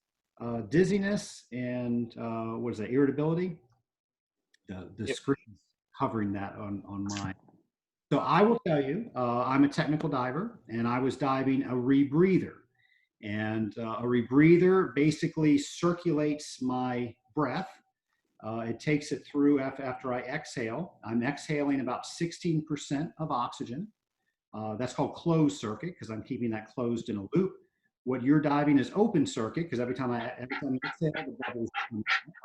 S2: dizziness, and what is that, irritability? The
S6: Yep.
S2: screen covering that on mine. So I will tell you, I'm a technical diver, and I was diving a rebreather. And a rebreather basically circulates my breath. It takes it through after I exhale. I'm exhaling about 16% of oxygen. That's called closed circuit because I'm keeping that closed in a loop. What you're diving is open circuit because every time I exhale, the bubbles come out.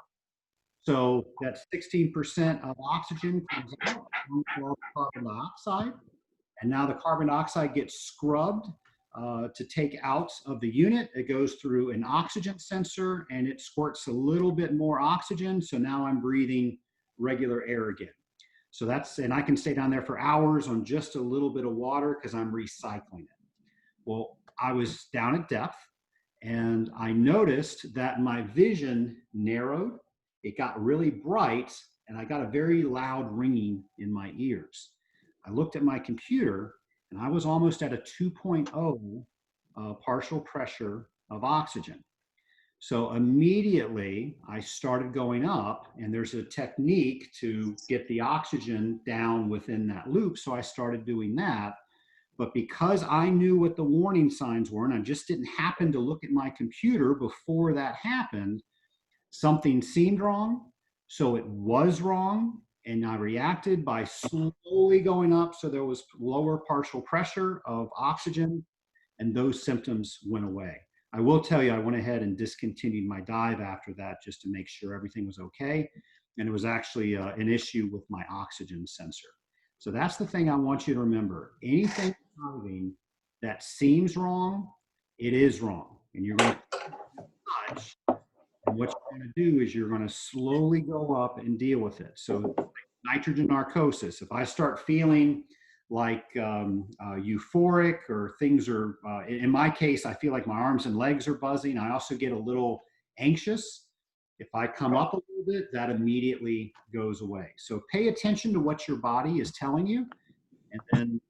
S2: So that 16% of oxygen comes out for carbon dioxide. And now the carbon dioxide gets scrubbed to take out of the unit. It goes through an oxygen sensor and it squirts a little bit more oxygen. So now I'm breathing regular air again. So that's, and I can stay down there for hours on just a little bit of water because I'm recycling it. Well, I was down at depth and I noticed that my vision narrowed. It got really bright and I got a very loud ringing in my ears. I looked at my computer and I was almost at a 2.0 partial pressure of oxygen. So immediately I started going up, and there's a technique to get the oxygen down within that loop. So I started doing that. But because I knew what the warning signs were, and I just didn't happen to look at my computer before that happened, something seemed wrong. So it was wrong. And I reacted by slowly going up. So there was lower partial pressure of oxygen, and those symptoms went away. I will tell you, I went ahead and discontinued my dive after that just to make sure everything was okay. And it was actually an issue with my oxygen sensor. So that's the thing I want you to remember. Anything diving that seems wrong, it is wrong. And you're going to touch. And what you're going to do is you're going to slowly go up and deal with it. So nitrogen narcosis, if I start feeling like euphoric or things are, in my case, I feel like my arms and legs are buzzing. I also get a little anxious. If I come up a little bit, that immediately goes away. So pay attention to what your body is telling you. And then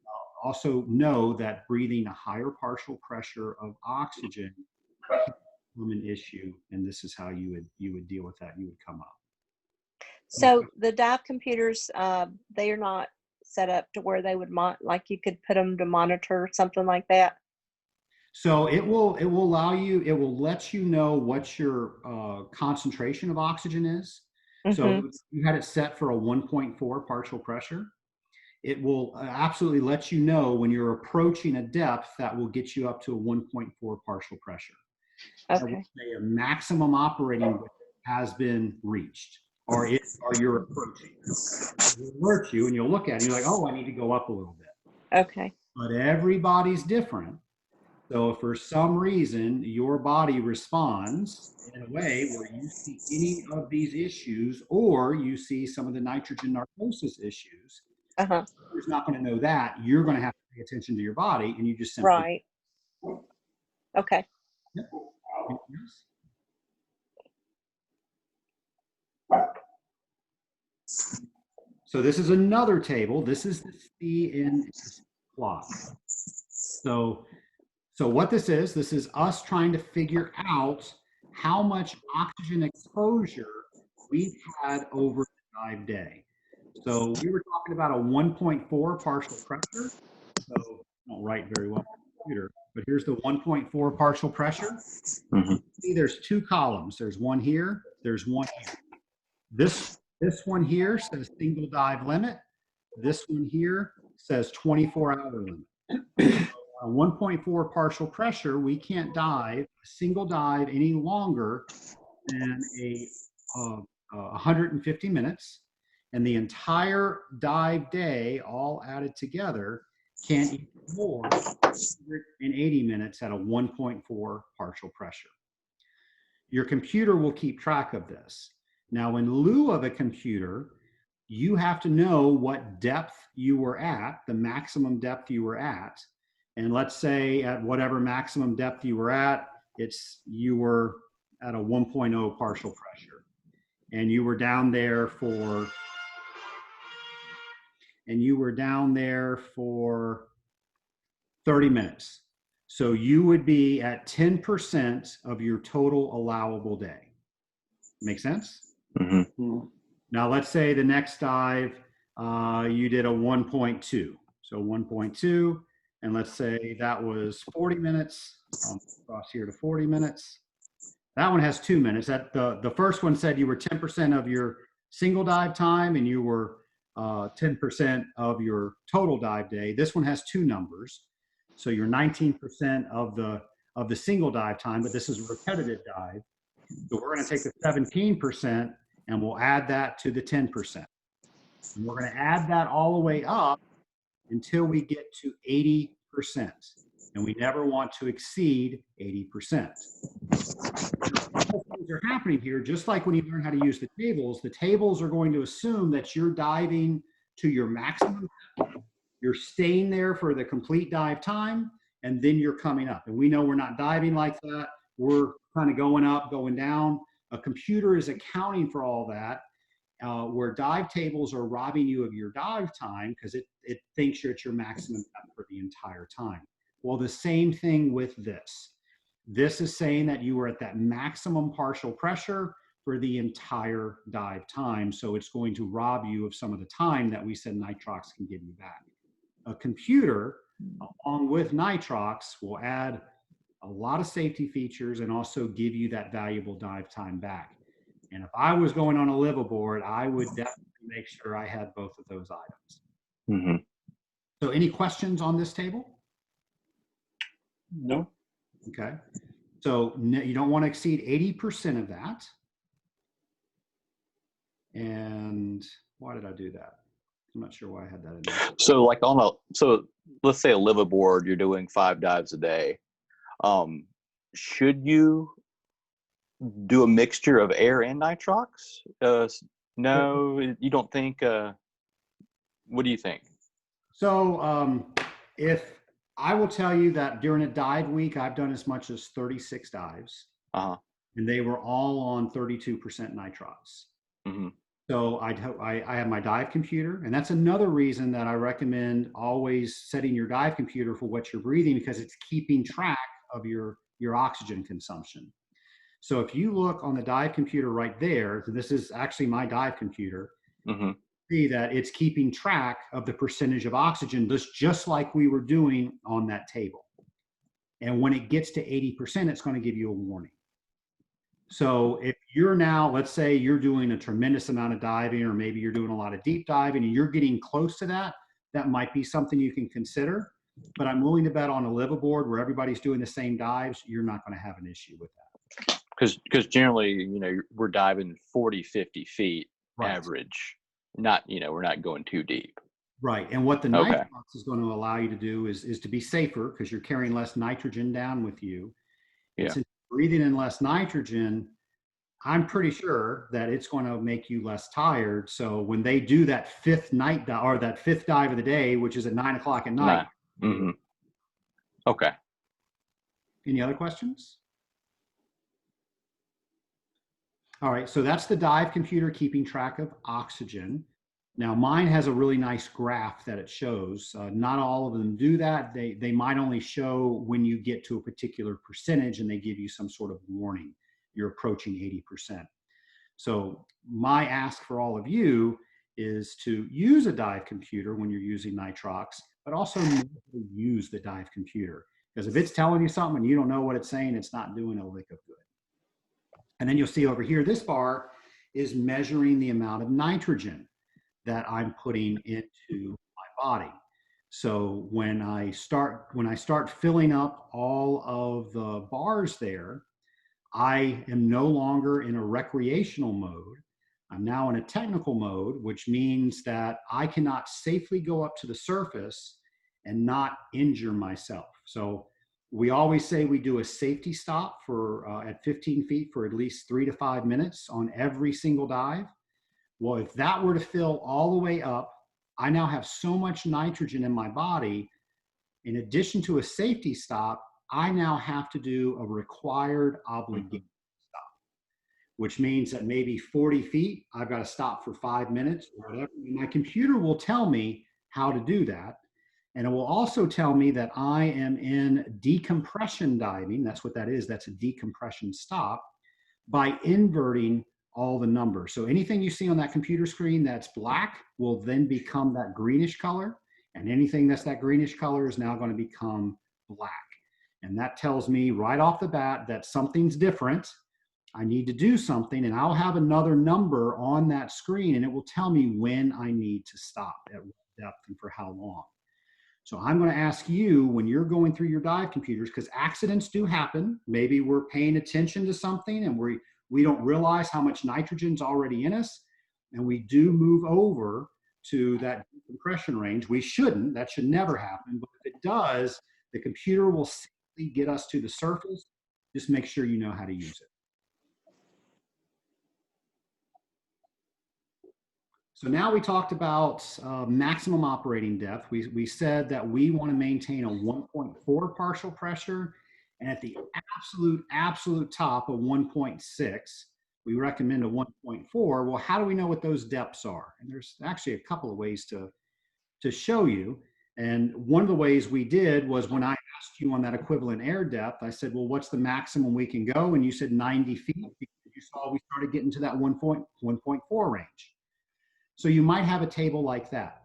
S2: also know that breathing a higher partial pressure of oxygen is an issue. And this is how you would deal with that. You would come up.
S4: So the dive computers, they are not set up to where they would like you could put them to monitor something like that.
S2: So it will allow you, it will let you know what your concentration of oxygen is. So you had it set for a 1.4 partial pressure. It will absolutely let you know when you're approaching a depth that will get you up to a 1.4 partial pressure.
S4: Okay.
S2: A maximum operating has been reached, or you're approaching. It will alert you, and you'll look at it, and you're like, oh, I need to go up a little bit.
S4: Okay.
S2: But everybody's different. So if for some reason your body responds in a way where you see any of these issues, or you see some of the nitrogen narcosis issues, you're not going to know that. You're going to have to pay attention to your body, and you just simply
S4: right. Okay.
S2: Yep. So this is another table. This is the CN plot. So what this is us trying to figure out how much oxygen exposure we've had over the dive day. So we were talking about a 1.4 partial pressure. So I don't write very well on the computer, but here's the 1.4 partial pressure. See, there's two columns. There's one here, there's one here. This one here says single dive limit. This one here says 24-hour limit. 1.4 partial pressure, we can't dive a single dive any longer than 150 minutes. And the entire dive day, all added together, can't equal more than 180 minutes at a 1.4 partial pressure. Your computer will keep track of this. Now, in lieu of a computer, you have to know what depth you were at, the maximum depth you were at. And let's say at whatever maximum depth you were at, you were at a 1.0 partial pressure. And you were down there for 30 minutes. So you would be at 10% of your total allowable day. Make sense?
S1: Mm-hmm.
S2: Now, let's say the next dive, you did a 1.2. So 1.2, and let's say that was 40 minutes. I'll cross here to 40 minutes. That one has 2 minutes. The first one said you were 10% of your single dive time, and you were 10% of your total dive day. This one has 2 numbers. So you're 19% of the single dive time, but this is a repetitive dive. So we're going to take the 17% and we'll add that to the 10%. And we're going to add that all the way up until we get to 80%. And we never want to exceed 80%. Things are happening here, just like when you learn how to use the tables are going to assume that you're diving to your maximum. You're staying there for the complete dive time, and then you're coming up. And we know we're not diving like that. We're kind of going up, going down. A computer is accounting for all that, where dive tables are robbing you of your dive time because it thinks you're at your maximum depth for the entire time. Well, the same thing with this. This is saying that you were at that maximum partial pressure for the entire dive time. So it's going to rob you of some of the time that we said Nitrox can give you back. A computer, along with Nitrox, will add a lot of safety features and also give you that valuable dive time back. And if I was going on a liveaboard, I would definitely make sure I had both of those items.
S1: Mm-hmm.
S2: So any questions on this table?
S3: No.
S2: Okay. So you don't want to exceed 80% of that. And why did I do that? I'm not sure why I had that in there.
S1: So like so let's say a liveaboard, you're doing 5 dives a day. Should you do a mixture of air and nitrox? No, you don't think, what do you think?
S2: So if I will tell you that during a dive week, I've done as much as 36 dives,
S1: Uh-huh.
S2: and they were all on 32% nitrox.
S1: Mm-hmm.
S2: So I have my dive computer, and that's another reason that I recommend always setting your dive computer for what you're breathing, because it's keeping track of your oxygen consumption. So if you look on the dive computer right there, this is actually my dive computer,
S1: Mm-hmm.
S2: see that it's keeping track of the percentage of oxygen, just like we were doing on that table. And when it gets to 80%, it's going to give you a warning. So if you're now, let's say you're doing a tremendous amount of diving, or maybe you're doing a lot of deep diving and you're getting close to that, that might be something you can consider. But I'm willing to bet on a liveaboard where everybody's doing the same dives, you're not going to have an issue with that.
S1: Because generally, we're diving 40, 50 feet
S2: Right.
S1: average. Not, we're not going too deep.
S2: Right. And what the
S1: Okay.
S2: Nitrox is going to allow you to do is to be safer, because you're carrying less nitrogen down with you.
S1: Yeah.
S2: And since you're breathing in less nitrogen, I'm pretty sure that it's going to make you less tired. So when they do that fifth dive of the day, which is at 9 o'clock at night.
S1: Mm-hmm. Okay.
S2: Any other questions? All right, so that's the dive computer keeping track of oxygen. Now mine has a really nice graph that it shows. Not all of them do that. They might only show when you get to a particular percentage, and they give you some sort of warning. You're approaching 80%. So my ask for all of you is to use a dive computer when you're using Nitrox, but also use the dive computer. Because if it's telling you something and you don't know what it's saying, it's not doing a lick of good. And then you'll see over here, this bar is measuring the amount of nitrogen that I'm putting into my body. So when I start filling up all of the bars there, I am no longer in a recreational mode. I'm now in a technical mode, which means that I cannot safely go up to the surface and not injure myself. So We always say we do a safety stop for at 15 feet for at least 3 to 5 minutes on every single dive. Well, if that were to fill all the way up, I now have so much nitrogen in my body. In addition to a safety stop, I now have to do a required obligation stop, which means that maybe 40 feet, I've got to stop for 5 minutes or whatever. My computer will tell me how to do that. And it will also tell me that I am in decompression diving. That's what that is. That's a decompression stop by inverting all the numbers. So anything you see on that computer screen that's black will then become that greenish color. And anything that's that greenish color is now going to become black. And that tells me right off the bat that something's different. I need to do something, and I'll have another number on that screen, and it will tell me when I need to stop, at what depth and for how long. So I'm going to ask you, when you're going through your dive computers, because accidents do happen. Maybe we're paying attention to something and we don't realize how much nitrogen's already in us, and we do move over to that decompression range. We shouldn't. That should never happen. But if it does, the computer will simply get us to the surface. Just make sure you know how to use it. So now we talked about maximum operating depth. We said that we want to maintain a 1.4 partial pressure, and at the absolute top of 1.6, we recommend a 1.4. Well, how do we know what those depths are? And there's actually a couple of ways to show you. And one of the ways we did was when I asked you on that equivalent air depth, I said, well, what's the maximum we can go? And you said 90 feet. You saw we started getting to that 1.4 range. So you might have a table like that.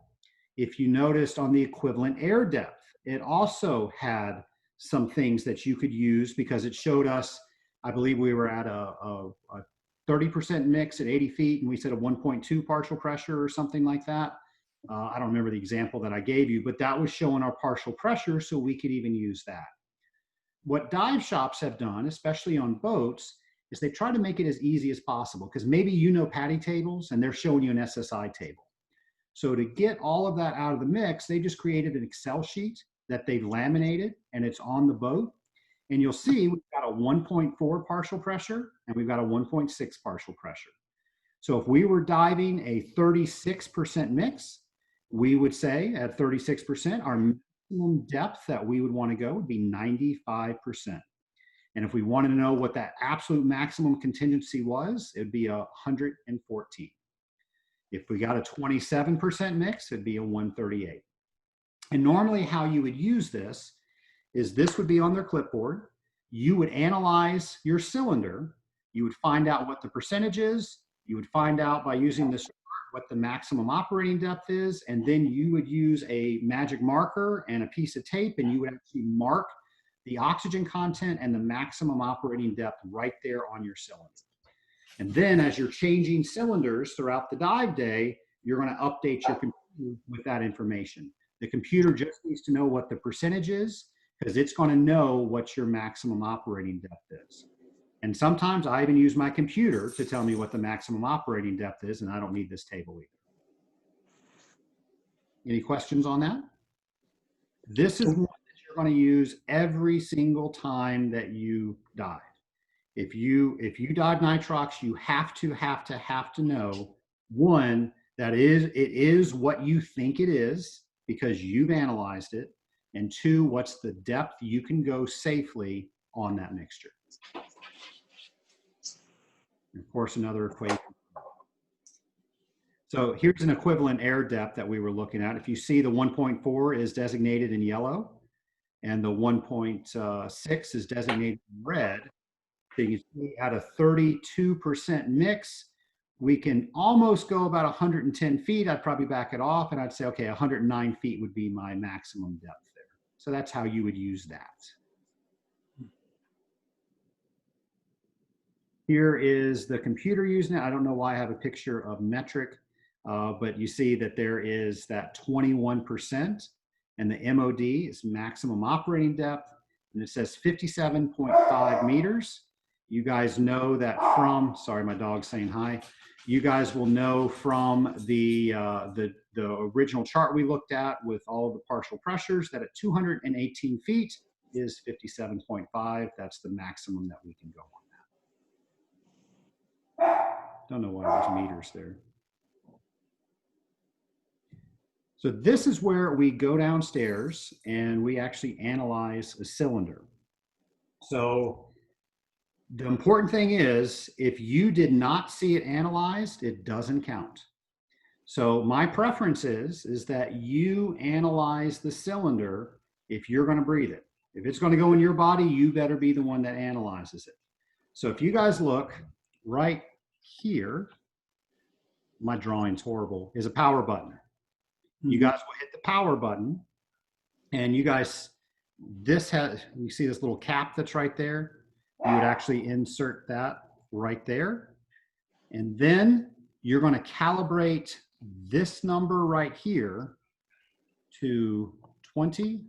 S2: If you noticed on the equivalent air depth, it also had some things that you could use because it showed us, I believe we were at a 30% mix at 80 feet, and we said a 1.2 partial pressure or something like that. I don't remember the example that I gave you, but that was showing our partial pressure, so we could even use that. What dive shops have done, especially on boats, is they try to make it as easy as possible, because maybe you know PADI tables and they're showing you an SSI table. So to get all of that out of the mix, they just created an Excel sheet that they've laminated, and it's on the boat. And you'll see we've got a 1.4 partial pressure and we've got a 1.6 partial pressure. So if we were diving a 36% mix, we would say at 36%, our maximum depth that we would want to go would be 95%. And if we wanted to know what that absolute maximum contingency was, it would be 114. If we got a 27% mix, it'd be a 138. And normally how you would use this is this would be on their clipboard. You would analyze your cylinder. You would find out what the percentage is. You would find out by using this what the maximum operating depth is. And then you would use a magic marker and a piece of tape, and you would actually mark the oxygen content and the maximum operating depth right there on your cylinder. And then as you're changing cylinders throughout the dive day, you're going to update your computer with that information. The computer just needs to know what the percentage is, because it's going to know what your maximum operating depth is. And sometimes I even use my computer to tell me what the maximum operating depth is, and I don't need this table either. Any questions on that? This is one that you're going to use every single time that you dive. If you dive nitrox, you have to know, one, that it is what you think it is because you've analyzed it, and two, what's the depth you can go safely on that mixture. And of course, another equation. So here's an equivalent air depth that we were looking at. If you see the 1.4 is designated in yellow and the 1.6 is designated in red, so you can see at a 32% mix, we can almost go about 110 feet. I'd probably back it off and I'd say, okay, 109 feet would be my maximum depth there. So that's how you would use that. Here is the computer using it. I don't know why I have a picture of metric, but you see that there is that 21%, and the MOD is maximum operating depth, and it says 57.5 meters. You guys know that from, sorry, my dog's saying hi. You guys will know from the original chart we looked at with all the partial pressures that at 218 feet, is 57.5. That's the maximum that we can go on that. Don't know why there's meters there. So this is where we go downstairs and we actually analyze a cylinder. So the important thing is, if you did not see it analyzed, it doesn't count. So my preference is that you analyze the cylinder if you're going to breathe it. If it's going to go in your body, you better be the one that analyzes it. So if you guys look right here, my drawing's horrible, is a power button. You guys will hit the power button, and you guys, this has, you see this little cap that's right there? You would actually insert that right there. And then you're going to calibrate this number right here to 20.9.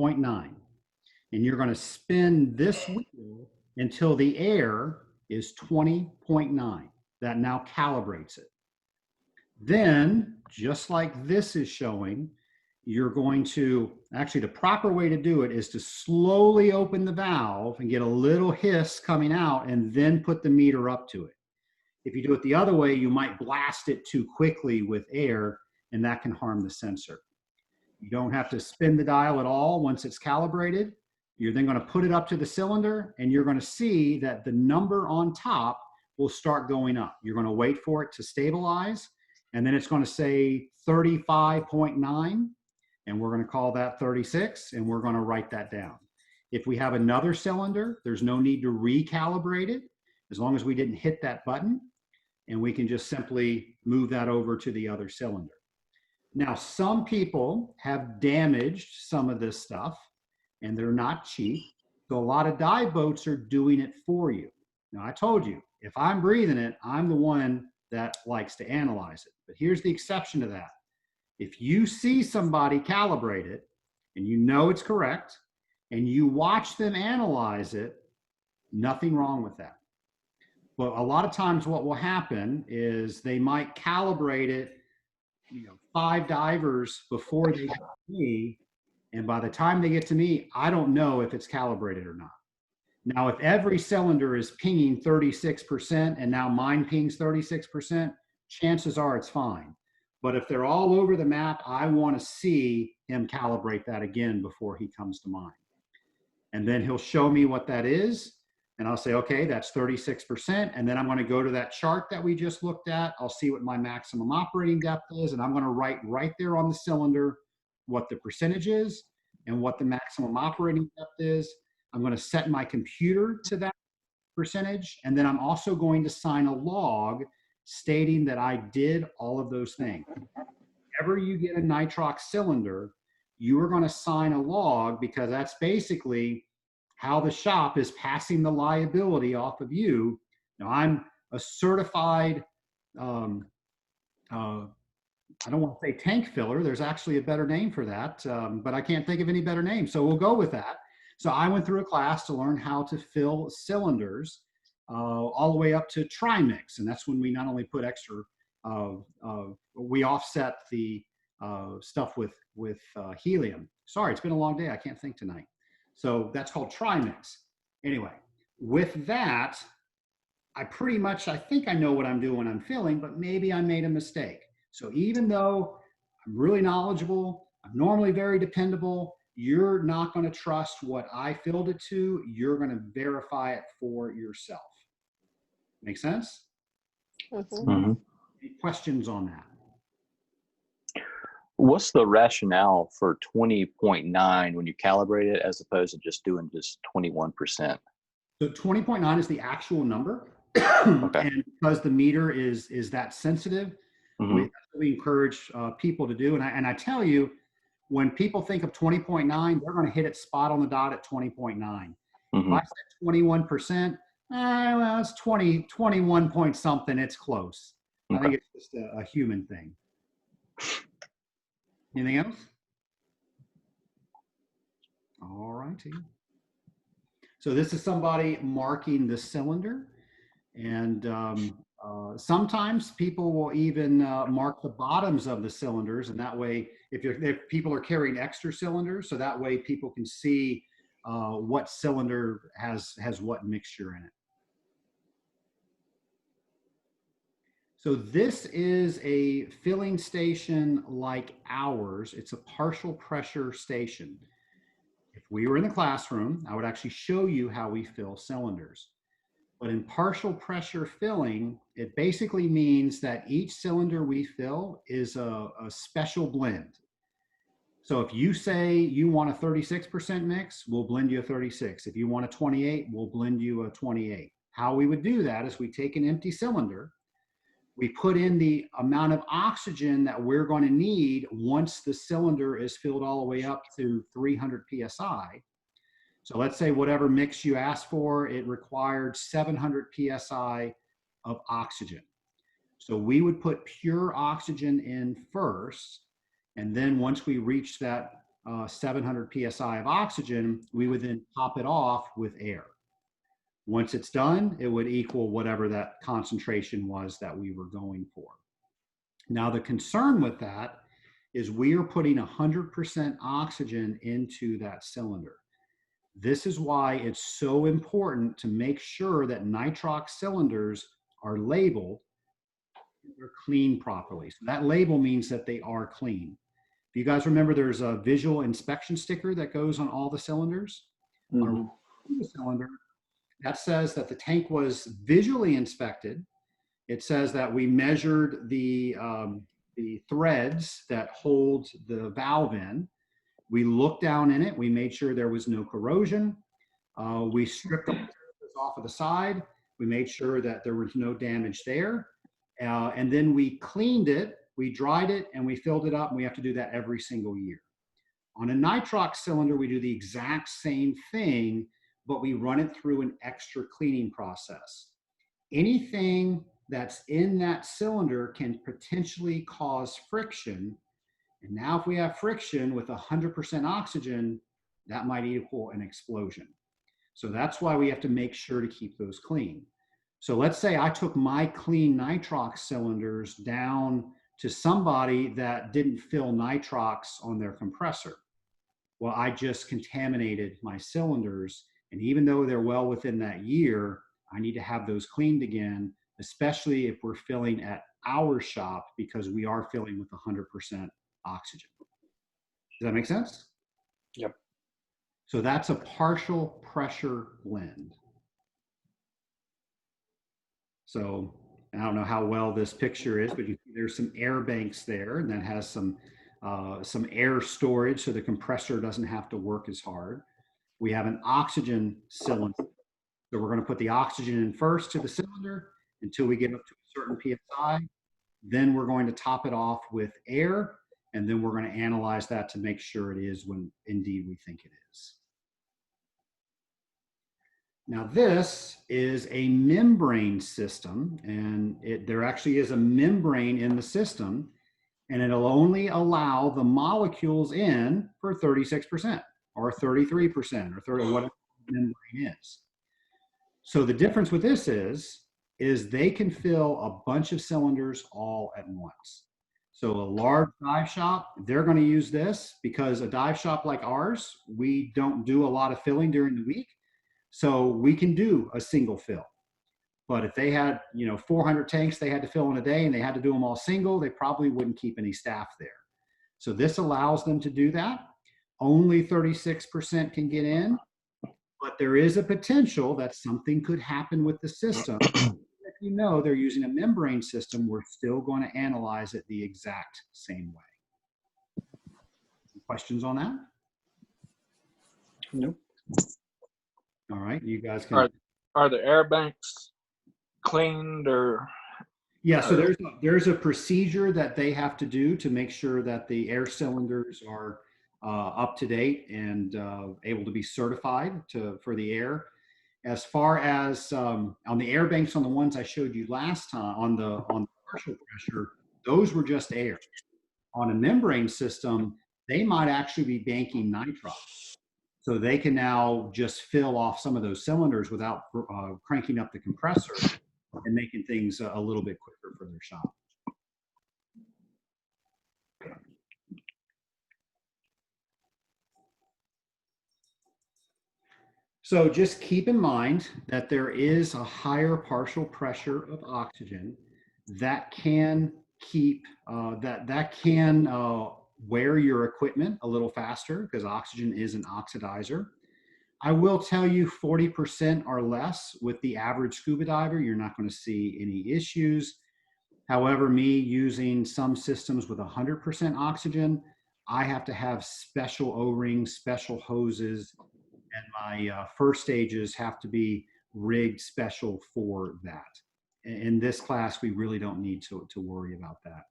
S2: And you're going to spin this wheel until the air is 20.9. That now calibrates it. Then, just like this is showing, you're going to, actually the proper way to do it is to slowly open the valve and get a little hiss coming out and then put the meter up to it. If you do it the other way, you might blast it too quickly with air, and that can harm the sensor. You don't have to spin the dial at all once it's calibrated. You're then going to put it up to the cylinder, and you're going to see that the number on top will start going up. You're going to wait for it to stabilize, and then it's going to say 35.9, and we're going to call that 36, and we're going to write that down. If we have another cylinder, there's no need to recalibrate it, as long as we didn't hit that button, and we can just simply move that over to the other cylinder. Now, some people have damaged some of this stuff, and they're not cheap, so a lot of dive boats are doing it for you. Now, I told you, if I'm breathing it, I'm the one that likes to analyze it. But here's the exception to that. If you see somebody calibrate it, and you know it's correct, and you watch them analyze it, nothing wrong with that. But a lot of times what will happen is they might calibrate it, 5 divers before they get to me, and by the time they get to me, I don't know if it's calibrated or not. Now, if every cylinder is pinging 36% and now mine pings 36%, chances are it's fine. But if they're all over the map, I want to see him calibrate that again before he comes to mine. And then he'll show me what that is. And I'll say, okay, that's 36%. And then I'm going to go to that chart that we just looked at. I'll see what my maximum operating depth is. And I'm going to write right there on the cylinder what the percentage is and what the maximum operating depth is. I'm going to set my computer to that percentage. And then I'm also going to sign a log stating that I did all of those things. Whenever you get a Nitrox cylinder, you are going to sign a log, because that's basically how the shop is passing the liability off of you. Now, I'm a certified, I don't want to say tank filler. There's actually a better name for that, but I can't think of any better name. So we'll go with that. So I went through a class to learn how to fill cylinders all the way up to trimix. And that's when we not only put extra, we offset the stuff with helium. Sorry, it's been a long day. I can't think tonight. So that's called trimix. Anyway, with that, I think I know what I'm doing when I'm filling, but maybe I made a mistake. So even though I'm really knowledgeable, I'm normally very dependable, you're not going to trust what I filled it to. You're going to verify it for yourself. Make sense?
S1: Mm-hmm.
S2: Any questions on that?
S1: What's the rationale for 20.9 when you calibrate it as opposed to just doing just 21%?
S2: So 20.9 is the actual number.
S1: Okay.
S2: And because the meter is that sensitive,
S1: Mm-hmm.
S2: we encourage people to do. And I tell you, when people think of 20.9, they're going to hit it spot on the dot at 20.9.
S1: Mm-hmm.
S2: If I said 21%, well, it's 21 point something. It's close.
S1: Okay.
S2: I think it's just a human thing. Anything else? All righty. So this is somebody marking the cylinder. And Sometimes people will even mark the bottoms of the cylinders, and that way, if people are carrying extra cylinders, so that way people can see what cylinder has what mixture in it. So this is a filling station like ours. It's a partial pressure station. If we were in the classroom, I would actually show you how we fill cylinders. But in partial pressure filling, it basically means that each cylinder we fill is a special blend. So if you say you want a 36% mix, we'll blend you a 36. If you want a 28, we'll blend you a 28. How we would do that is we take an empty cylinder, we put in the amount of oxygen that we're going to need once the cylinder is filled all the way up to 300 PSI. So let's say whatever mix you asked for, it required 700 PSI of oxygen. So we would put pure oxygen in first, and then once we reach that 700 PSI of oxygen, we would then top it off with air. Once it's done, it would equal whatever that concentration was that we were going for. Now, the concern with that is we are putting 100% oxygen into that cylinder. This is why it's so important to make sure that nitrox cylinders are labeled, they're cleaned properly. So that label means that they are clean. If you guys remember, there's a visual inspection sticker that goes on all the cylinders. On the cylinder, that says that the tank was visually inspected. It says that we measured the threads that hold the valve in. We looked down in it. We made sure there was no corrosion. We stripped the materials off of the side. We made sure that there was no damage there. And then we cleaned it, we dried it, and we filled it up. And we have to do that every single year. On a nitrox cylinder, we do the exact same thing, but we run it through an extra cleaning process. Anything that's in that cylinder can potentially cause friction. And now if we have friction with 100% oxygen, that might equal an explosion. So that's why we have to make sure to keep those clean. So let's say I took my clean nitrox cylinders down to somebody that didn't fill nitrox on their compressor. Well, I just contaminated my cylinders. And even though they're well within that year, I need to have those cleaned again, especially if we're filling at our shop, because we are filling with 100% oxygen. Does that make sense?
S3: Yep.
S2: So that's a partial pressure blend. So I don't know how well this picture is, but there's some air banks there, and that has some air storage so the compressor doesn't have to work as hard. We have an oxygen cylinder. So we're going to put the oxygen in first to the cylinder until we get up to a certain PSI. Then we're going to top it off with air, and then we're going to analyze that to make sure it is when indeed we think it is. Now this is a membrane system, and there actually is a membrane in the system, and it'll only allow the molecules in for 36% or 33% or 30, whatever the membrane is. So the difference with this is they can fill a bunch of cylinders all at once. So a large dive shop, they're going to use this because a dive shop like ours, we don't do a lot of filling during the week. So we can do a single fill. But if they had, 400 tanks they had to fill in a day and they had to do them all single, they probably wouldn't keep any staff there. So this allows them to do that. Only 36% can get in, but there is a potential that something could happen with the system. If they're using a membrane system, we're still going to analyze it the exact same way. Questions on that?
S3: Nope.
S2: All right, you guys can.
S6: Are the air banks cleaned or?
S2: Yeah, so there's a procedure that they have to do to make sure that the air cylinders are up to date and able to be certified for the air. As far as on the air banks, on the ones I showed you last time, on the partial pressure, those were just air. On a membrane system, they might actually be banking nitrox. So they can now just fill off some of those cylinders without cranking up the compressor. and making things a little bit quicker for their shop. So just keep in mind that there is a higher partial pressure of oxygen that can keep that can wear your equipment a little faster, because oxygen is an oxidizer. I will tell you 40% or less with the average scuba diver, you're not going to see any issues. However, me using some systems with 100% oxygen, I have to have special O-rings, special hoses, and my first stages have to be rigged special for that. In this class, we really don't need to worry about that.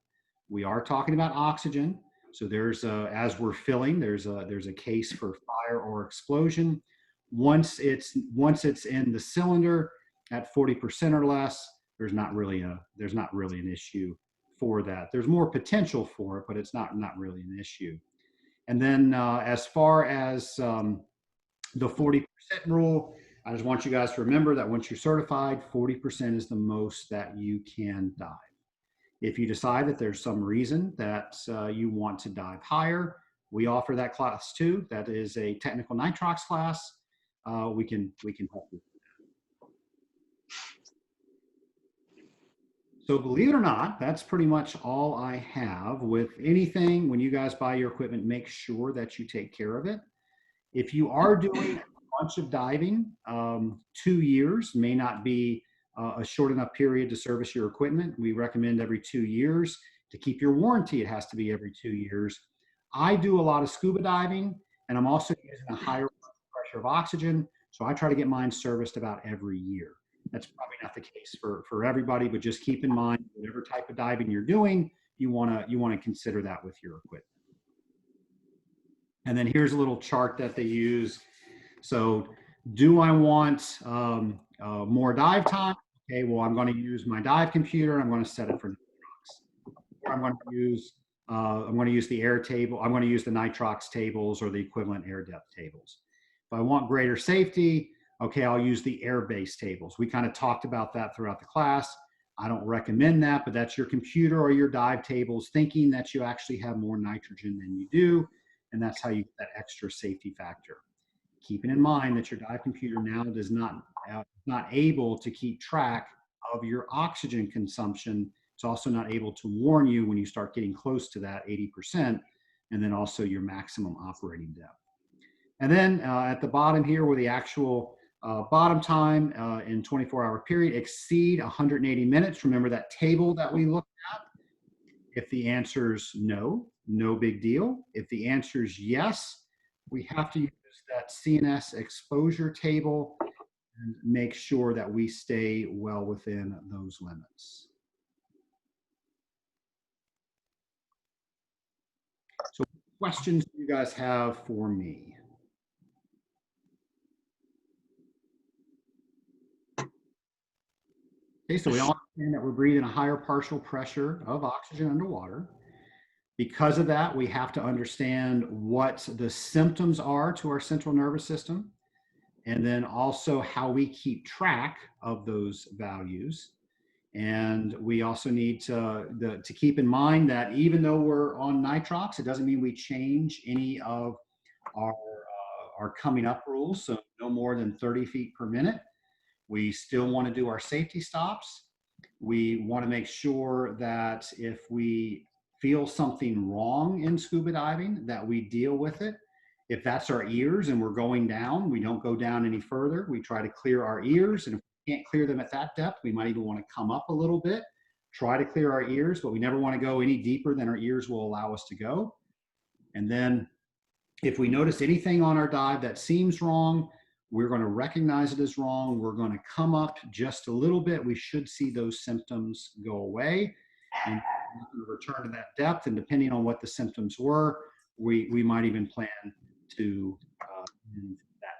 S2: We are talking about oxygen. So there's as we're filling, there's a case for fire or explosion. Once it's in the cylinder at 40% or less, there's not really an issue for that. There's more potential for it, but it's not really an issue. And then as far as the 40% rule, I just want you guys to remember that once you're certified, 40% is the most that you can dive. If you decide that there's some reason that you want to dive higher, we offer that class too. That is a technical Nitrox class. We can help you. So believe it or not, that's pretty much all I have. With anything, when you guys buy your equipment, make sure that you take care of it. If you are doing a bunch of diving, 2 years may not be a short enough period to service your equipment. We recommend every 2 years. To keep your warranty, it has to be every 2 years. I do a lot of scuba diving, and I'm also using a higher pressure of oxygen, so I try to get mine serviced about every year. That's probably not the case for everybody, but just keep in mind, whatever type of diving you're doing, you want to consider that with your equipment. And then here's a little chart that they use. So do I want more dive time? Okay, well, I'm going to use my dive computer. I'm going to set it for Nitrox. Or I'm going to use the air table. I'm going to use the Nitrox tables or the equivalent air depth tables. If I want greater safety, okay, I'll use the air-based tables. We kind of talked about that throughout the class. I don't recommend that, but that's your computer or your dive tables thinking that you actually have more nitrogen than you do, and that's how you get that extra safety factor. Keeping in mind that your dive computer now is not able to keep track of your oxygen consumption. It's also not able to warn you when you start getting close to that 80%, and then also your maximum operating depth. And then at the bottom here, where the actual bottom time in 24-hour period exceed 180 minutes. Remember that table that we looked at? If the answer is no, no big deal. If the answer is yes, we have to use that CNS exposure table and make sure that we stay well within those limits. So what questions do you guys have for me? Okay, so we all understand that we're breathing a higher partial pressure of oxygen underwater. Because of that, we have to understand what the symptoms are to our central nervous system, and then also how we keep track of those values. And we also need to keep in mind that even though we're on Nitrox, it doesn't mean we change any of our coming up rules. So no more than 30 feet per minute. We still want to do our safety stops. We want to make sure that if we feel something wrong in scuba diving, that we deal with it. If that's our ears and we're going down, we don't go down any further. We try to clear our ears, and if we can't clear them at that depth, we might even want to come up a little bit, try to clear our ears, but we never want to go any deeper than our ears will allow us to go. And then if we notice anything on our dive that seems wrong, we're going to recognize it as wrong. We're going to come up just a little bit. We should see those symptoms go away and return to that depth. And depending on what the symptoms were, we might even plan to end that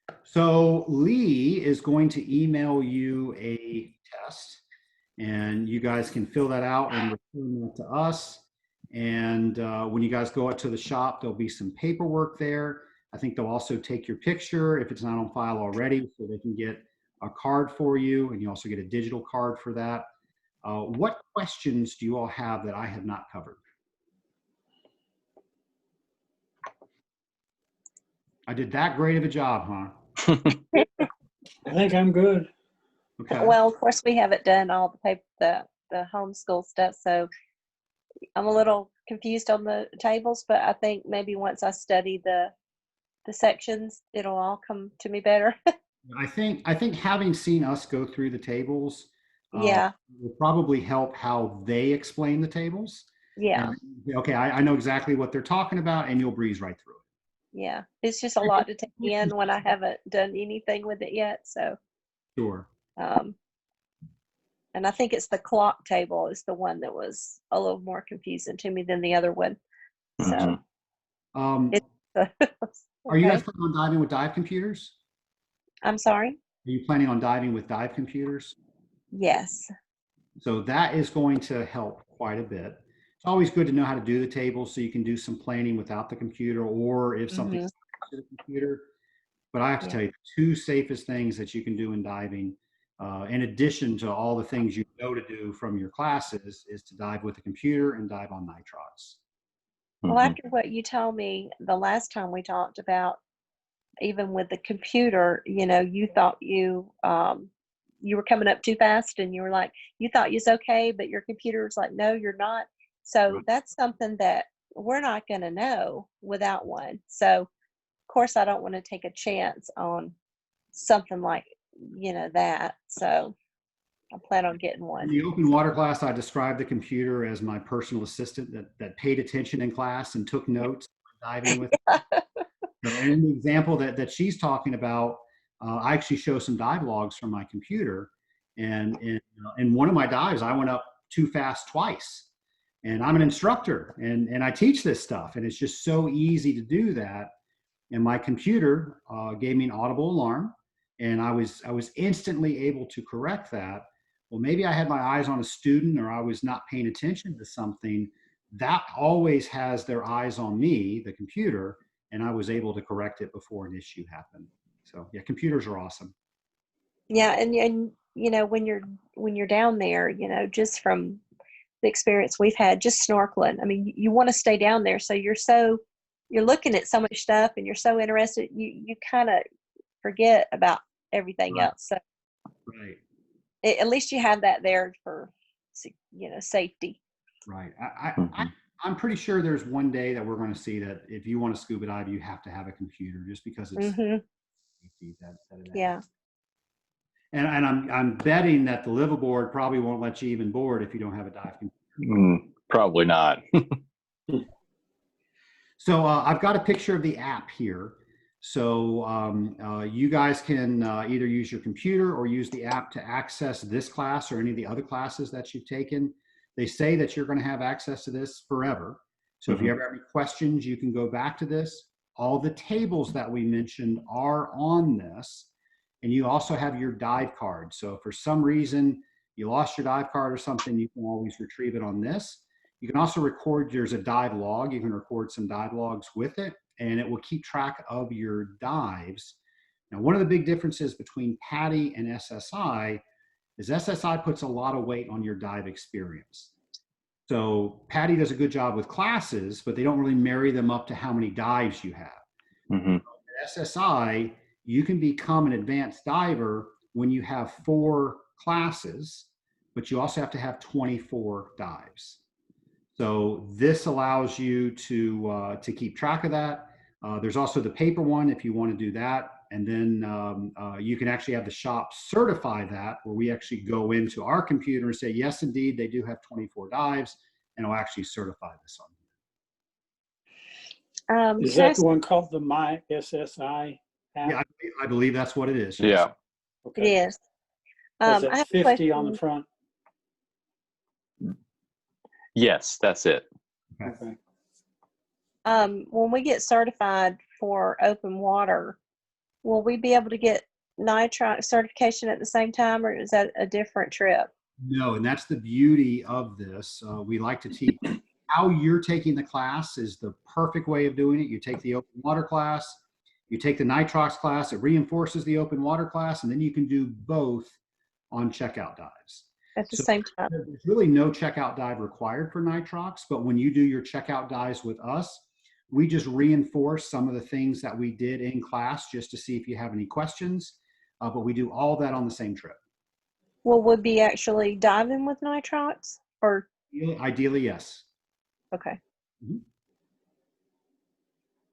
S2: dive. So Lee is going to email you a test, and you guys can fill that out and return that to us. And when you guys go out to the shop, there'll be some paperwork there. I think they'll also take your picture if it's not on file already, so they can get a card for you, and you also get a digital card for that. What questions do you all have that I have not covered? I did that great of a job, huh?
S3: I think I'm good.
S2: Okay.
S4: Well, of course, we haven't done all the paper, the homeschool stuff, so I'm a little confused on the tables, but I think maybe once I study the sections, it'll all come to me better.
S2: I think having seen us go through the tables
S4: Yeah,
S2: will probably help how they explain the tables.
S4: yeah,
S2: And, okay, I know exactly what they're talking about, and you'll breeze right through it.
S4: yeah. It's just a lot to take in when I haven't done anything with it yet. So,
S2: Sure.
S4: um, and I think it's the clock table is the one that was a little more confusing to me than the other one. So, it's
S2: Are you guys
S4: okay.
S2: planning on diving with dive computers?
S4: I'm sorry.
S2: Are you planning on diving with dive computers?
S4: Yes.
S2: So that is going to help quite a bit. It's always good to know how to do the table so you can do some planning without the computer, or if something's next to the computer. But I have to
S4: Yeah.
S2: tell you, the two safest things that you can do in diving, in addition to all the things you know to do from your classes, is to dive with a computer and dive on Nitrox.
S4: Well, after what you told me the last time we talked about, even with the computer, you thought you were coming up too fast, and you were like, you thought you was okay, but your computer's like, no, you're not. So that's something that we're not going to know without one. So of course, I don't want to take a chance on something like, that. So I plan on getting
S2: In
S4: one.
S2: the open water class, I described the computer as my personal assistant that paid attention in class and took notes diving with. So in the example that she's talking about, I actually show some dive logs from my computer, and in one of my dives, I went up too fast twice. And I'm an instructor, and I teach this stuff, and it's just so easy to do that. And my computer gave me an audible alarm, and I was instantly able to correct that. Well, maybe I had my eyes on a student, or I was not paying attention to something. That always has their eyes on me, the computer, and I was able to correct it before an issue happened. So yeah, computers are awesome.
S4: Yeah, and when you're down there, just from the experience we've had, just snorkeling. I mean, you want to stay down there, so you're looking at so much stuff, and you're so interested. You kind of forget about everything
S2: Right.
S4: else. So
S2: Right.
S4: at least you have that there for safety.
S2: Right. I'm pretty sure there's one day that we're going to see that if you want to scuba dive, you have to have a computer, just because it's safety that it
S4: Yeah.
S2: has. And I'm betting that the liveaboard probably won't let you even board if you don't have a dive computer.
S1: Probably not.
S2: So I've got a picture of the app here. So you guys can either use your computer or use the app to access this class or any of the other classes that you've taken. They say that you're going to have access to this forever. So if you ever have any questions, you can go back to this. All the tables that we mentioned are on this. And you also have your dive card. So if for some reason you lost your dive card or something, you can always retrieve it on this. You can also record, there's a dive log. You can record some dive logs with it, and it will keep track of your dives. Now, one of the big differences between PADI and SSI is SSI puts a lot of weight on your dive experience. So PADI does a good job with classes, but they don't really marry them up to how many dives you have. At SSI, you can become an advanced diver when you have 4 classes, but you also have to have 24 dives. So this allows you to keep track of that. There's also the paper one if you want to do that. And then you can actually have the shop certify that, where we actually go into our computer and say, yes, indeed, they do have 24 dives, and I'll actually certify this on.
S3: Is that the one called the My SSI app?
S2: Yeah, I believe that's what it is.
S1: Yeah.
S2: Yes.
S3: Okay.
S4: It is.
S3: Has
S4: I
S3: that
S4: have a
S3: 50 on the
S4: question.
S3: front?
S1: Yes, that's it.
S3: Okay.
S4: When we get certified for open water, will we be able to get Nitrox certification at the same time, or is that a different trip?
S2: No, and that's the beauty of this. We like to teach how you're taking the class is the perfect way of doing it. You take the open water class, You take the Nitrox class, it reinforces the open water class, and then you can do both on checkout dives.
S4: At the
S2: So
S4: same time.
S2: there's really no checkout dive required for Nitrox, but when you do your checkout dives with us, we just reinforce some of the things that we did in class just to see if you have any questions, but we do all that on the same trip.
S4: Well, would be actually diving with nitrox or?
S2: Ideally, yes.
S4: Okay.
S2: Mhm.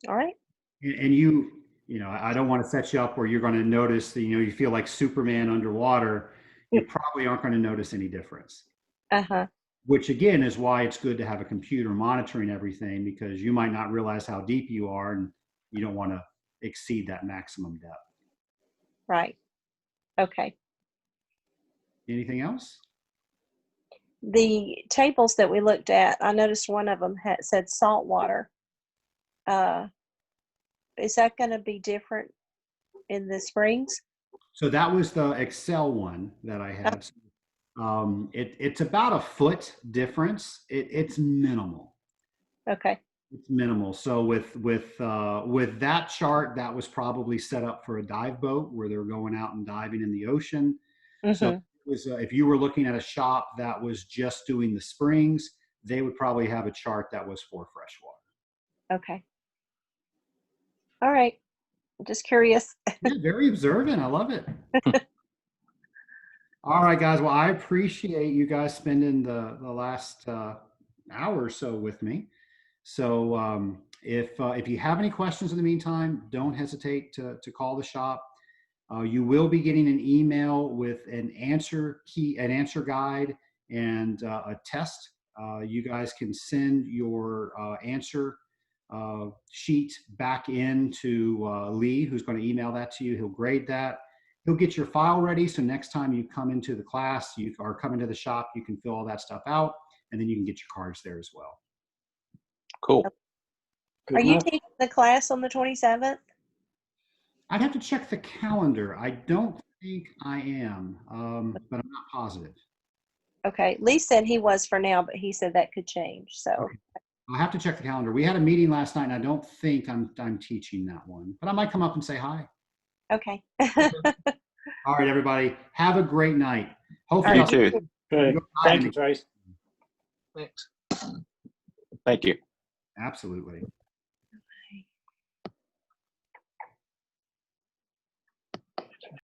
S4: All right.
S2: And you know, I don't want to set you up where you're going to notice that, you know, you feel like Superman underwater. You probably aren't going to notice any difference.
S4: Uh-huh.
S2: Which again is why it's good to have a computer monitoring everything, because you might not realize how deep you are and you don't want to exceed that maximum depth.
S4: Right. Okay.
S2: Anything else?
S4: The tables that we looked at, I noticed one of them had said salt water. Is that going to be different in the springs?
S2: So that was the Excel one that I had. It's about a foot difference. It's minimal.
S4: Okay.
S2: It's minimal. So with that chart, that was probably set up for a dive boat where they're going out and diving in the ocean.
S4: Mm-hmm.
S2: So it was, if you were looking at a shop that was just doing the springs, they would probably have a chart that was for freshwater.
S4: Okay. All right. Just curious.
S2: Yeah, very observant. I love it. All right, guys. Well, I appreciate you guys spending the last hour or so with me. So if you have any questions in the meantime, don't hesitate to call the shop. You will be getting an email with an answer guide and a test. You guys can send your answer sheet back into Lee, who's going to email that to you. He'll grade that. He'll get your file ready. So next time you come into the class, or come into the shop, you can fill all that stuff out, and then you can get your cards there as well.
S1: Cool.
S3: Good
S4: Are you
S3: enough.
S4: taking the class on the 27th?
S2: I'd have to check the calendar. I don't think I am, but I'm not positive.
S4: Okay. Lee said he was for now, but he said that could change. So.
S2: Okay. I'll have to check the calendar. We had a meeting last night, and I don't think I'm teaching that one, but I might come up and say hi.
S4: Okay.
S2: All right, everybody. Have a great night. Hopefully,
S1: You
S2: I'll
S1: too.
S3: Okay. Thank you, Trace.
S6: Thanks.
S1: Thank you.
S2: Absolutely.